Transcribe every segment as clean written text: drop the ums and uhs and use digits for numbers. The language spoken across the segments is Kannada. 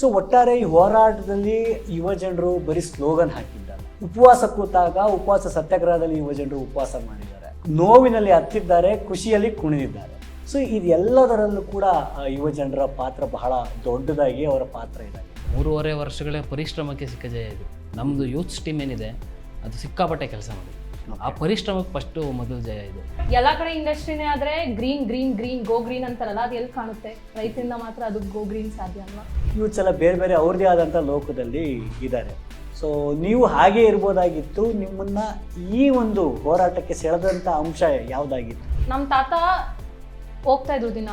ಸೊ ಒಟ್ಟಾರೆ ಈ ಹೋರಾಟದಲ್ಲಿ ಯುವ ಜನರು ಬರೀ ಸ್ಲೋಗನ್ ಹಾಕಿದ್ದಾರೆ. ಉಪವಾಸ ಕೂತಾಗ ಉಪವಾಸ ಸತ್ಯಾಗ್ರಹದಲ್ಲಿ ಯುವ ಜನರು ಉಪವಾಸ ಮಾಡಿದ್ದಾರೆ, ನೋವಿನಲ್ಲಿ ಹತ್ತಿದ್ದಾರೆ, ಖುಷಿಯಲ್ಲಿ ಕುಣಿದಿದ್ದಾರೆ. ಸೊ ಇದೆಲ್ಲದರಲ್ಲೂ ಕೂಡ ಯುವ ಜನರ ಪಾತ್ರ ಬಹಳ ದೊಡ್ಡದಾಗಿ ಅವರ ಪಾತ್ರ ಇದೆ. 3.5 ವರ್ಷಗಳ ಪರಿಶ್ರಮಕ್ಕೆ ಸಿಕ್ಕ ಜಯ ಇದು. ನಮ್ಮದು ಯೂತ್ಸ್ ಟೀಮ್ ಏನಿದೆ ಅದು ಸಿಕ್ಕಾಪಟ್ಟೆ ಕೆಲಸ ಮಾಡಿದೆ. ಆ ಪರಿಶ್ರಮಕ್ಕೆ ಫಸ್ಟು ಮೊದಲು ಜಯ ಇದು. ಎಲ್ಲ ಕಡೆ ಇಂಡಸ್ಟ್ರಿನೇ ಆದರೆ green green green go green ಅಂತಾರಲ್ಲ, ಅದು ಎಲ್ಲಿ ಕಾಣುತ್ತೆ? ರೈತರಿಂದ ಮಾತ್ರ ಅದು ಗೋ ಗ್ರೀನ್ ಸಾಧ್ಯ ಅಲ್ವಾ? ಯೂತ್ಸ್ ಎಲ್ಲ ಬೇರೆ ಬೇರೆ ಅವ್ರದ್ದೇ ಆದಂಥ ಲೋಕದಲ್ಲಿ ಇದ್ದಾರೆ. ಸೊ ನೀವು ಹಾಗೆ ಇರ್ಬೋದಾಗಿತ್ತು. ನಿಮ್ಮನ್ನ ಈ ಒಂದು ಹೋರಾಟಕ್ಕೆ ಸೆಳೆದಂಥ ಅಂಶ ಯಾವುದಾಗಿತ್ತು? ನಮ್ಮ ತಾತ ಹೋಗ್ತಾ ಇದ್ರು ದಿನ,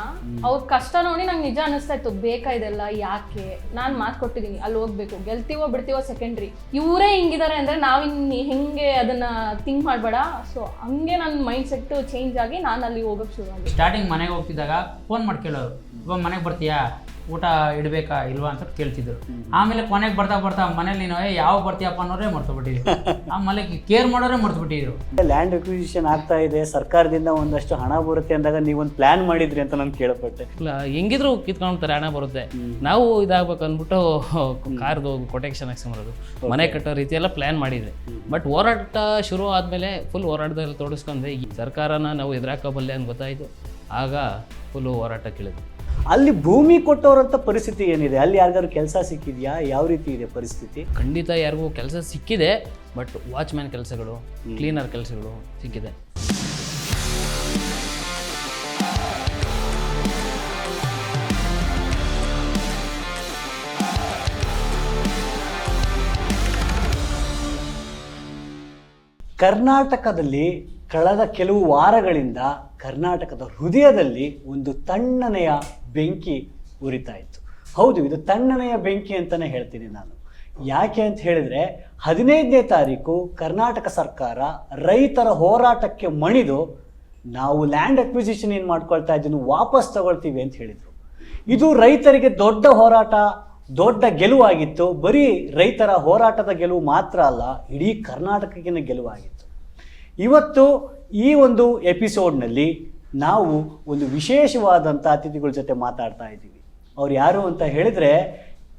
ಅವ್ರ ಕಷ್ಟ ನೋಡಿ ನಂಗೆ ನಿಜ ಅನಿಸ್ತಾ ಇತ್ತು, ಬೇಕಾ ಇದೆಲ್ಲ ಯಾಕೆ? ನಾನು ಮಾತು ಕೊಟ್ಟಿದ್ದೀನಿ, ಅಲ್ಲಿ ಹೋಗ್ಬೇಕು, ಗೆಲ್ತೀವೋ ಬಿಡ್ತೀವೋ ಸೆಕೆಂಡ್ರಿ, ಇವರೇ ಹಿಂಗಿದ್ದಾರೆ ಅಂದರೆ ನಾವಿನ್ನು ಹೆಂಗೆ ಅದನ್ನ ಥಿಂಕ್ ಮಾಡಬೇಡ. ಸೊ ಹಂಗೆ ನನ್ನ ಮೈಂಡ್ ಸೆಟ್ ಚೇಂಜ್ ಆಗಿ ನಾನು ಅಲ್ಲಿ ಹೋಗೋಕ್ಕೆ ಶುರು ಆಗಿ. ಸ್ಟಾರ್ಟಿಂಗ್ ಮನೆಗೆ ಹೋಗ್ತಿದ್ದಾಗ ಫೋನ್ ಮಾಡಿ ಕೇಳೋರು, ಇವಾಗ ಮನೆಗೆ ಬರ್ತೀಯಾ, ಊಟ ಇಡಬೇಕಾ ಇಲ್ವಾ ಅಂತ ಕೇಳ್ತಿದ್ರು. ಆಮೇಲೆ ಕೊನೆಗೆ ಬರ್ತಾ ಮನೇಲಿ ನೀನು ಯಾವ ಬರ್ತೀಯಪ್ಪ ಅನ್ನೋರೇ ಮರ್ತುಬಿಟ್ಟಿದ್ರು. ಆಮೇಲೆ ಕೇರ್ ಮಾಡೋರೇ ಮರ್ತುಬಿಟ್ಟಿದ್ರು. ಲ್ಯಾಂಡ್ ಅಕ್ವಿಸಿಷನ್ ಆಗ್ತಾ ಇದೆ, ಸರ್ಕಾರದಿಂದ ಒಂದಷ್ಟು ಹಣ ಬರುತ್ತೆ ಅಂದಾಗ ನೀವೊಂದು ಪ್ಲಾನ್ ಮಾಡಿದ್ರಿ ಅಂತ ನಾನು ಕೇಳಪಟ್ಟೆ. ಇಲ್ಲ, ಹೆಂಗಿದ್ರು ಕಿತ್ಕೊಂಡ್ತಾರೆ, ಹಣ ಬರುತ್ತೆ, ನಾವು ಇದಾಗಬೇಕು ಅಂದ್ಬಿಟ್ಟು ಕಾರ್ದು ಕೊಟೇಕ್ಷನ್ ಹಾಕ್ಸ್ಕೊಂಬರೋದು, ಮನೆ ಕಟ್ಟೋ ರೀತಿ ಎಲ್ಲ ಪ್ಲ್ಯಾನ್ ಮಾಡಿದ್ವಿ. ಬಟ್ ಹೋರಾಟ ಶುರು ಆದಮೇಲೆ ಫುಲ್ ಹೋರಾಟದಲ್ಲಿ ತೊಡಗಿಸ್ಕೊಂಡ್ರೆ ಈ ಸರ್ಕಾರನ ನಾವು ಎದುರಾಕಬಲ್ಲೆ ಅಂತ ಗೊತ್ತಾಯಿತು. ಆಗ ಫುಲ್ಲು ಹೋರಾಟಕ್ಕಿಳಿದ್ವಿ. ಅಲ್ಲಿ ಭೂಮಿ ಕೊಟ್ಟವರಂಥ ಪರಿಸ್ಥಿತಿ ಏನಿದೆ? ಅಲ್ಲಿ ಯಾರಿಗಾದ್ರು ಕೆಲಸ ಸಿಕ್ಕಿದೆಯಾ? ಯಾವ ರೀತಿ ಇದೆ ಪರಿಸ್ಥಿತಿ? ಖಂಡಿತ ಯಾರಿಗೂ ಕೆಲಸ ಸಿಕ್ಕಿದೆ, ಬಟ್ ವಾಚ್ಮ್ಯಾನ್ ಕೆಲಸಗಳು, ಕ್ಲೀನರ್ ಕೆಲಸಗಳು ಸಿಕ್ಕಿದೆ. ಕರ್ನಾಟಕದಲ್ಲಿ ಕಳೆದ ಕೆಲವು ವಾರಗಳಿಂದ ಕರ್ನಾಟಕದ ಹೃದಯದಲ್ಲಿ ಒಂದು ತಣ್ಣನೆಯ ಬೆಂಕಿ ಉರಿತಾ ಇತ್ತು. ಹೌದು, ಇದು ತಣ್ಣನೆಯ ಬೆಂಕಿ ಅಂತಲೇ ಹೇಳ್ತೀನಿ ನಾನು. ಯಾಕೆ ಅಂತ ಹೇಳಿದರೆ 15ನೇ ತಾರೀಕು ಕರ್ನಾಟಕ ಸರ್ಕಾರ ರೈತರ ಹೋರಾಟಕ್ಕೆ ಮಣಿದು ನಾವು ಲ್ಯಾಂಡ್ ಅಕ್ವಿಸಿಷನ್ ಏನು ಮಾಡ್ಕೊಳ್ತಾ ಇದ್ದೀವಿ ವಾಪಸ್ ತಗೊಳ್ತೀವಿ ಅಂತ ಹೇಳಿದರು. ಇದು ರೈತರಿಗೆ ದೊಡ್ಡ ಹೋರಾಟ, ದೊಡ್ಡ ಗೆಲುವಾಗಿತ್ತು. ಬರೀ ರೈತರ ಹೋರಾಟದ ಗೆಲುವು ಮಾತ್ರ ಅಲ್ಲ, ಇಡೀ ಕರ್ನಾಟಕಕ್ಕಿಂತ ಗೆಲುವಾಗಿತ್ತು. ಇವತ್ತು ಈ ಒಂದು ಎಪಿಸೋಡ್ನಲ್ಲಿ ನಾವು ಒಂದು ವಿಶೇಷವಾದಂಥ ಅತಿಥಿಗಳ ಜೊತೆ ಮಾತಾಡ್ತಾ ಇದ್ದೀವಿ. ಅವ್ರು ಯಾರು ಅಂತ ಹೇಳಿದರೆ,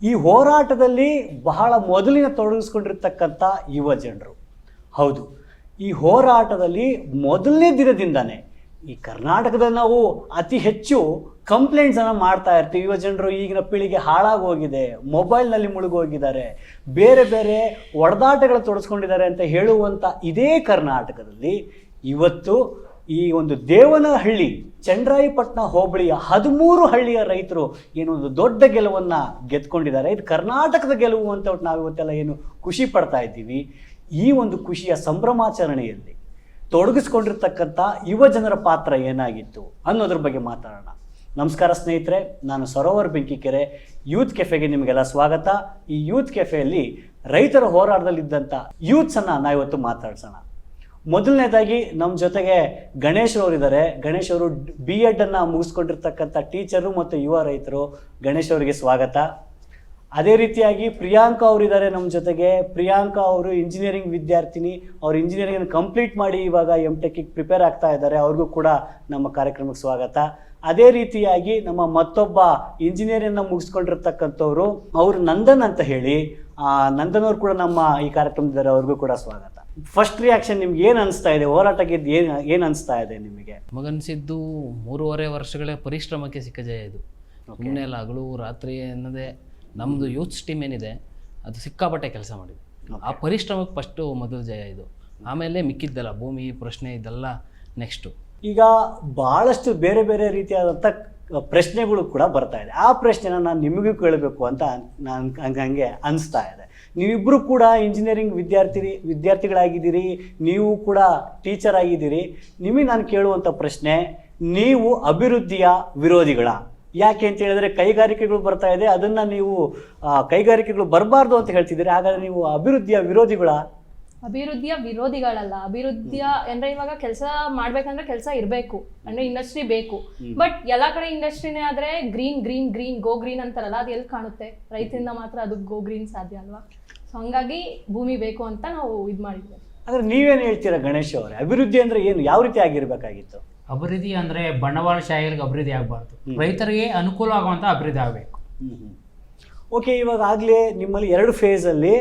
ಈ ಹೋರಾಟದಲ್ಲಿ ಬಹಳ ಮೊದಲಿನ ತೊಡಗಿಸ್ಕೊಂಡಿರ್ತಕ್ಕಂಥ ಯುವ ಜನರು. ಹೌದು, ಈ ಹೋರಾಟದಲ್ಲಿ ಮೊದಲನೇ ದಿನದಿಂದನೇ ಈ ಕರ್ನಾಟಕದಲ್ಲಿ ನಾವು ಅತಿ ಹೆಚ್ಚು ಕಂಪ್ಲೇಂಟ್ಸನ್ನು ಮಾಡ್ತಾ ಇರ್ತೀವಿ. ಯುವ ಜನರು ಈಗಿನ ಪೀಳಿಗೆ ಹಾಳಾಗೋಗಿದೆ, ಮೊಬೈಲ್ನಲ್ಲಿ ಮುಳುಗೋಗಿದ್ದಾರೆ, ಬೇರೆ ಬೇರೆ ಒಡೆದಾಟಗಳು ತೊಡಸ್ಕೊಂಡಿದ್ದಾರೆ ಅಂತ ಹೇಳುವಂಥ ಇದೇ ಕರ್ನಾಟಕದಲ್ಲಿ ಇವತ್ತು ಈ ಒಂದು ದೇವನಹಳ್ಳಿ ಚಂದ್ರಾಯಪಟ್ಟಣ ಹೋಬಳಿಯ 13 ಹಳ್ಳಿಯ ರೈತರು ಏನೊಂದು ದೊಡ್ಡ ಗೆಲುವನ್ನು ಗೆದ್ಕೊಂಡಿದ್ದಾರೆ. ಇದು ಕರ್ನಾಟಕದ ಗೆಲುವು ಅಂತ ನಾವು ಇವತ್ತೆಲ್ಲ ಏನು ಖುಷಿ ಪಡ್ತಾ ಇದ್ದೀವಿ. ಈ ಒಂದು ಖುಷಿಯ ಸಂಭ್ರಮಾಚರಣೆಯಲ್ಲಿ ತೊಡಗಿಸ್ಕೊಂಡಿರ್ತಕ್ಕಂಥ ಯುವ ಜನರ ಪಾತ್ರ ಏನಾಗಿತ್ತು ಅನ್ನೋದ್ರ ಬಗ್ಗೆ ಮಾತಾಡೋಣ. ನಮಸ್ಕಾರ ಸ್ನೇಹಿತರೆ, ನಾನು ಸರೋವರ್ ಬೆಂಕಿಕೆರೆ ಯೂತ್ ಕೆಫೆಗೆ ನಿಮಗೆಲ್ಲ ಸ್ವಾಗತ. ಈ ಯೂತ್ ಕೆಫೆಯಲ್ಲಿ ರೈತರ ಹೋರಾಟದಲ್ಲಿದ್ದಂಥ ಯೂತ್ಸನ್ನು ನಾವಿವತ್ತು ಮಾತಾಡ್ಸೋಣ. ಮೊದಲನೇದಾಗಿ ನಮ್ಮ ಜೊತೆಗೆ ಗಣೇಶ್ ಅವರಿದ್ದಾರೆ. ಗಣೇಶ್ ಅವರು BEd ಮುಗಿಸ್ಕೊಂಡಿರ್ತಕ್ಕಂಥ ಟೀಚರು ಮತ್ತು ಯುವ ರೈತರು. ಗಣೇಶ್ ಅವರಿಗೆ ಸ್ವಾಗತ. ಅದೇ ರೀತಿಯಾಗಿ ಪ್ರಿಯಾಂಕಾ ಅವರಿದ್ದಾರೆ ನಮ್ಮ ಜೊತೆಗೆ. ಪ್ರಿಯಾಂಕಾ ಅವರು ಇಂಜಿನಿಯರಿಂಗ್ ವಿದ್ಯಾರ್ಥಿನಿ. ಅವರು ಇಂಜಿನಿಯರಿಂಗನ್ನು ಕಂಪ್ಲೀಟ್ ಮಾಡಿ ಇವಾಗ MTechಗೆ ಪ್ರಿಪೇರ್ ಆಗ್ತಾ ಇದ್ದಾರೆ. ಅವ್ರಿಗೂ ಕೂಡ ನಮ್ಮ ಕಾರ್ಯಕ್ರಮಕ್ಕೆ ಸ್ವಾಗತ. ಅದೇ ರೀತಿಯಾಗಿ ನಮ್ಮ ಮತ್ತೊಬ್ಬ ಇಂಜಿನಿಯರಿಂಗನ್ನು ಮುಗಿಸ್ಕೊಂಡಿರ್ತಕ್ಕಂಥವ್ರು, ಅವರು ನಂದನ್ ಅಂತ ಹೇಳಿ, ನಂದನ್ ಅವರು ಕೂಡ ನಮ್ಮ ಈ ಕಾರ್ಯಕ್ರಮದಿದ್ದಾರೆ. ಅವ್ರಿಗೂ ಕೂಡ ಸ್ವಾಗತ. ಫಸ್ಟ್ ರಿಯಾಕ್ಷನ್ ನಿಮ್ಗೆ ಏನು ಅನಿಸ್ತಾ ಇದೆ? ಹೋರಾಟಕ್ಕೆ ಏನು ಅನಿಸ್ತಾ ಇದೆ ನಿಮಗೆ? ಮಗನಿಸಿದ್ದು 3.5 ವರ್ಷಗಳ ಪರಿಶ್ರಮಕ್ಕೆ ಸಿಕ್ಕ ಜಯ ಇದು. ಸುಮ್ಮನೆ ಎಲ್ಲ ಹಗಲು ರಾತ್ರಿ ಅನ್ನೋದೇ. ನಮ್ಮದು ಯೂತ್ಸ್ ಟೀಮ್ ಏನಿದೆ ಅದು ಸಿಕ್ಕಾಪಟ್ಟೆ ಕೆಲಸ ಮಾಡಿದೆ. ಆ ಪರಿಶ್ರಮಕ್ಕೆ ಫಸ್ಟು ಮೊದಲು ಜಯ ಇದು. ಆಮೇಲೆ ಮಿಕ್ಕಿದ್ದಲ್ಲ, ಭೂಮಿ ಪ್ರಶ್ನೆ ಇದೆಲ್ಲ ನೆಕ್ಸ್ಟು. ಈಗ ಭಾಳಷ್ಟು ಬೇರೆ ಬೇರೆ ರೀತಿಯಾದಂಥ ಪ್ರಶ್ನೆಗಳು ಕೂಡ ಬರ್ತಾ ಇದೆ. ಆ ಪ್ರಶ್ನೆನ ನಾನು ನಿಮಗೂ ಕೇಳಬೇಕು ಅಂತ ಹಂಗೆ ಅನಿಸ್ತಾ ಇದೆ. ನೀವಿಬ್ಬರು ಕೂಡ ಇಂಜಿನಿಯರಿಂಗ್ ವಿದ್ಯಾರ್ಥಿಗಳಾಗಿದ್ದೀರಿ, ನೀವು ಕೂಡ ಟೀಚರ್ ಆಗಿದ್ದೀರಿ. ನಿಮಗೆ ನಾನು ಕೇಳುವಂಥ ಪ್ರಶ್ನೆ, ನೀವು ಅಭಿವೃದ್ಧಿಯ ವಿರೋಧಿಗಳ? ಯಾಕೆ ಅಂತ ಹೇಳಿದ್ರೆ ಕೈಗಾರಿಕೆಗಳು ಬರ್ತಾ ಇದೆ, ಅದನ್ನು ನೀವು ಕೈಗಾರಿಕೆಗಳು ಬರಬಾರ್ದು ಅಂತ ಹೇಳ್ತಿದ್ದೀರಿ. ಹಾಗಾದರೆ ನೀವು ಅಭಿವೃದ್ಧಿಯ ವಿರೋಧಿಗಳ? ಅಭಿವೃದ್ಧಿಯ ವಿರೋಧಿಗಳಲ್ಲ. ಅಭಿವೃದ್ಧಿಯ ಅಂದ್ರೆ ಇವಾಗ ಕೆಲಸ ಮಾಡ್ಬೇಕಂದ್ರೆ ಕೆಲಸ ಇರಬೇಕು, ಅಂದ್ರೆ ಇಂಡಸ್ಟ್ರಿ ಬೇಕು. ಬಟ್ ಎಲ್ಲ ಕಡೆ ಇಂಡಸ್ಟ್ರಿನೇ ಆದ್ರೆ green green green go green ಅಂತಾರಲ್ಲ, ಅದು ಎಲ್ಲಿ ಕಾಣುತ್ತೆ? ರೈತರಿಂದ ಮಾತ್ರ ಅದು ಗೋ ಗ್ರೀನ್ ಸಾಧ್ಯ ಅಲ್ವಾ? ಸೊ ಹಂಗಾಗಿ ಭೂಮಿ ಬೇಕು ಅಂತ ನಾವು ಇದು ಮಾಡಿದ್ವಿ. ಆದರೆ ನೀವೇನು ಹೇಳ್ತೀರಾ ಗಣೇಶ್ ಅವರೇ? ಅಭಿವೃದ್ಧಿ ಅಂದ್ರೆ ಏನು, ಯಾವ ರೀತಿ ಆಗಿರ್ಬೇಕಾಗಿತ್ತು? ಅಭಿವೃದ್ಧಿ ಅಂದ್ರೆ ಬಂಡವಾಳಶಾಹಿಗಳಿಗೆ ಅಭಿವೃದ್ಧಿ ಆಗಬಾರ್ದು, ರೈತರಿಗೆ ಅನುಕೂಲ ಆಗುವಂತ ಅಭಿವೃದ್ಧಿ ಆಗಬೇಕು. ಓಕೆ, ಇವಾಗ ಆಗಲೇ ನಿಮ್ಮಲ್ಲಿ 2 ಫೇಸಲ್ಲಿ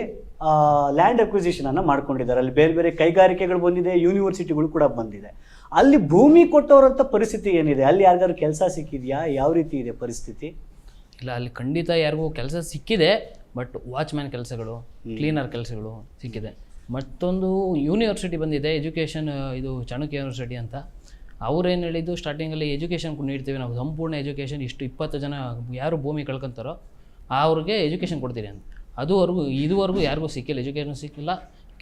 ಲ್ಯಾಂಡ್ ಅಕ್ವಿಸಿಷನನ್ನು ಮಾಡ್ಕೊಂಡಿದ್ದಾರೆ. ಅಲ್ಲಿ ಬೇರೆ ಬೇರೆ ಕೈಗಾರಿಕೆಗಳು ಬಂದಿದೆ, ಯೂನಿವರ್ಸಿಟಿಗಳು ಕೂಡ ಬಂದಿದೆ. ಅಲ್ಲಿ ಭೂಮಿ ಕೊಟ್ಟವರಂಥ ಪರಿಸ್ಥಿತಿ ಏನಿದೆ? ಅಲ್ಲಿ ಯಾರಿಗಾದ್ರು ಕೆಲಸ ಸಿಕ್ಕಿದೆಯಾ? ಯಾವ ರೀತಿ ಇದೆ ಪರಿಸ್ಥಿತಿ? ಇಲ್ಲ, ಅಲ್ಲಿ ಖಂಡಿತ ಯಾರಿಗೂ ಕೆಲಸ ಸಿಕ್ಕಿದೆ, ಬಟ್ ವಾಚ್ಮ್ಯಾನ್ ಕೆಲಸಗಳು, ಕ್ಲೀನರ್ ಕೆಲಸಗಳು ಸಿಕ್ಕಿದೆ. ಮತ್ತೊಂದು ಯೂನಿವರ್ಸಿಟಿ ಬಂದಿದೆ, ಎಜುಕೇಷನ್, ಇದು ಚಾಣಕ್ಯ ಯೂನಿವರ್ಸಿಟಿ ಅಂತ. ಅವ್ರೇನು ಹೇಳಿದ್ದು ಸ್ಟಾರ್ಟಿಂಗಲ್ಲಿ ಎಜುಕೇಷನ್ ನೀಡ್ತೀವಿ ನಾವು, ಸಂಪೂರ್ಣ ಎಜುಕೇಷನ್, ಇಷ್ಟು 20 ಜನ ಯಾರು ಭೂಮಿ ಕಳ್ಕೊತಾರೋ ಅವ್ರಿಗೆ ಎಜುಕೇಷನ್ ಕೊಡ್ತೀರಿ ಅಂತ. ಇದುವರೆಗೂ ಯಾರಿಗೂ ಸಿಕ್ಕಿಲ್ಲ, ಎಜುಕೇಷನ್ ಸಿಕ್ಕಿಲ್ಲ,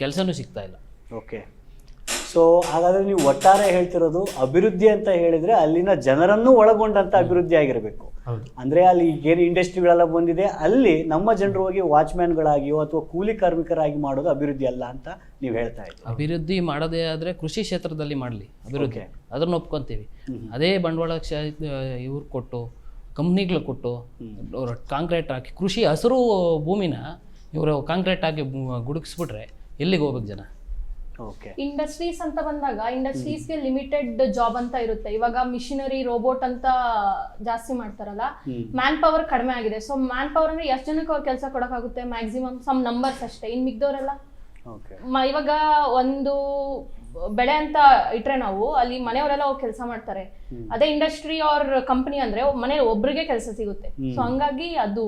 ಕೆಲಸನೂ ಸಿಗ್ತಾ ಇಲ್ಲ. ಓಕೆ, ಸೊ ಹಾಗಾದರೆ ನೀವು ಒಟ್ಟಾರೆ ಹೇಳ್ತಿರೋದು ಅಭಿವೃದ್ಧಿ ಅಂತ ಹೇಳಿದರೆ ಅಲ್ಲಿನ ಜನರನ್ನು ಒಳಗೊಂಡಂಥ ಅಭಿವೃದ್ಧಿ ಆಗಿರಬೇಕು. ಅಂದರೆ ಅಲ್ಲಿ ಏನು ಇಂಡಸ್ಟ್ರಿಗಳೆಲ್ಲ ಬಂದಿದೆ, ಅಲ್ಲಿ ನಮ್ಮ ಜನರು ಹೋಗಿ ವಾಚ್ಮ್ಯಾನ್ಗಳಾಗಿಯೋ ಅಥವಾ ಕೂಲಿ ಕಾರ್ಮಿಕರಾಗಿ ಮಾಡೋದು ಅಭಿವೃದ್ಧಿ ಅಲ್ಲ ಅಂತ ನೀವು ಹೇಳ್ತಾ ಇದ್ದೀವಿ. ಅಭಿವೃದ್ಧಿ ಮಾಡೋದೇ ಆದರೆ ಕೃಷಿ ಕ್ಷೇತ್ರದಲ್ಲಿ ಮಾಡಲಿ ಅಭಿವೃದ್ಧಿ, ಅದನ್ನು ಒಪ್ಕೊತೀವಿ. ಅದೇ ಬಂಡವಾಳ ಇವ್ರು ಕೊಟ್ಟು, ಕಂಪ್ನಿಗಳು ಕೊಟ್ಟು, ಕಾಂಕ್ರೀಟ್ ಹಾಕಿ, ಕೃಷಿ ಹಸಿರು ಭೂಮಿನ ಇವರು ಕಾಂಕ್ರೀಟ್ ಹಾಕಿ ಗುಡುಗಿಸ್ಬಿಟ್ರೆ ಎಲ್ಲಿಗೆ ಹೋಗ್ಬೇಕು ಜನ? ಓಕೆ, ಇಂಡಸ್ಟ್ರೀಸ್ ಅಂತ ಬಂದಾಗ ಇಂಡಸ್ಟ್ರೀಸ್ಗೆ ಲಿಮಿಟೆಡ್ ಜಾಬ್ ಅಂತ ಇರುತ್ತೆ. ಇವಾಗ ಮಿಷಿನರಿ, ರೋಬೋಟ್ ಅಂತ ಜಾಸ್ತಿ ಮಾಡ್ತಾರಲ್ಲ, ಮ್ಯಾನ್ ಪವರ್ ಕಡಿಮೆ ಆಗಿದೆ. ಸೊ ಮ್ಯಾನ್ ಪವರ್ ಅಂದ್ರೆ ಎಷ್ಟು ಜನಕ್ಕೆ ಅವ್ರು ಕೆಲಸ ಕೊಡೋಕ್ಕಾಗುತ್ತೆ? ಮ್ಯಾಕ್ಸಿಮಮ್ ಸಮ್ ನಂಬರ್ಸ್ ಅಷ್ಟೇ. ಇನ್ನು ಮಿಗ್ದವರೆಲ್ಲ ಇವಾಗ ಒಂದು ಬೆಳೆ ಅಂತ ಇಟ್ರೆ ನಾವು ಅಲ್ಲಿ ಮನೆಯವರೆಲ್ಲ ಹೋಗಿ ಕೆಲಸ ಮಾಡ್ತಾರೆ. ಅದೇ ಇಂಡಸ್ಟ್ರಿ ಆರ್ ಕಂಪನಿ ಅಂದ್ರೆ ಮನೇಲಿ ಒಬ್ರಿಗೆ ಕೆಲಸ ಸಿಗುತ್ತೆ. ಸೊ ಹಂಗಾಗಿ ಅದು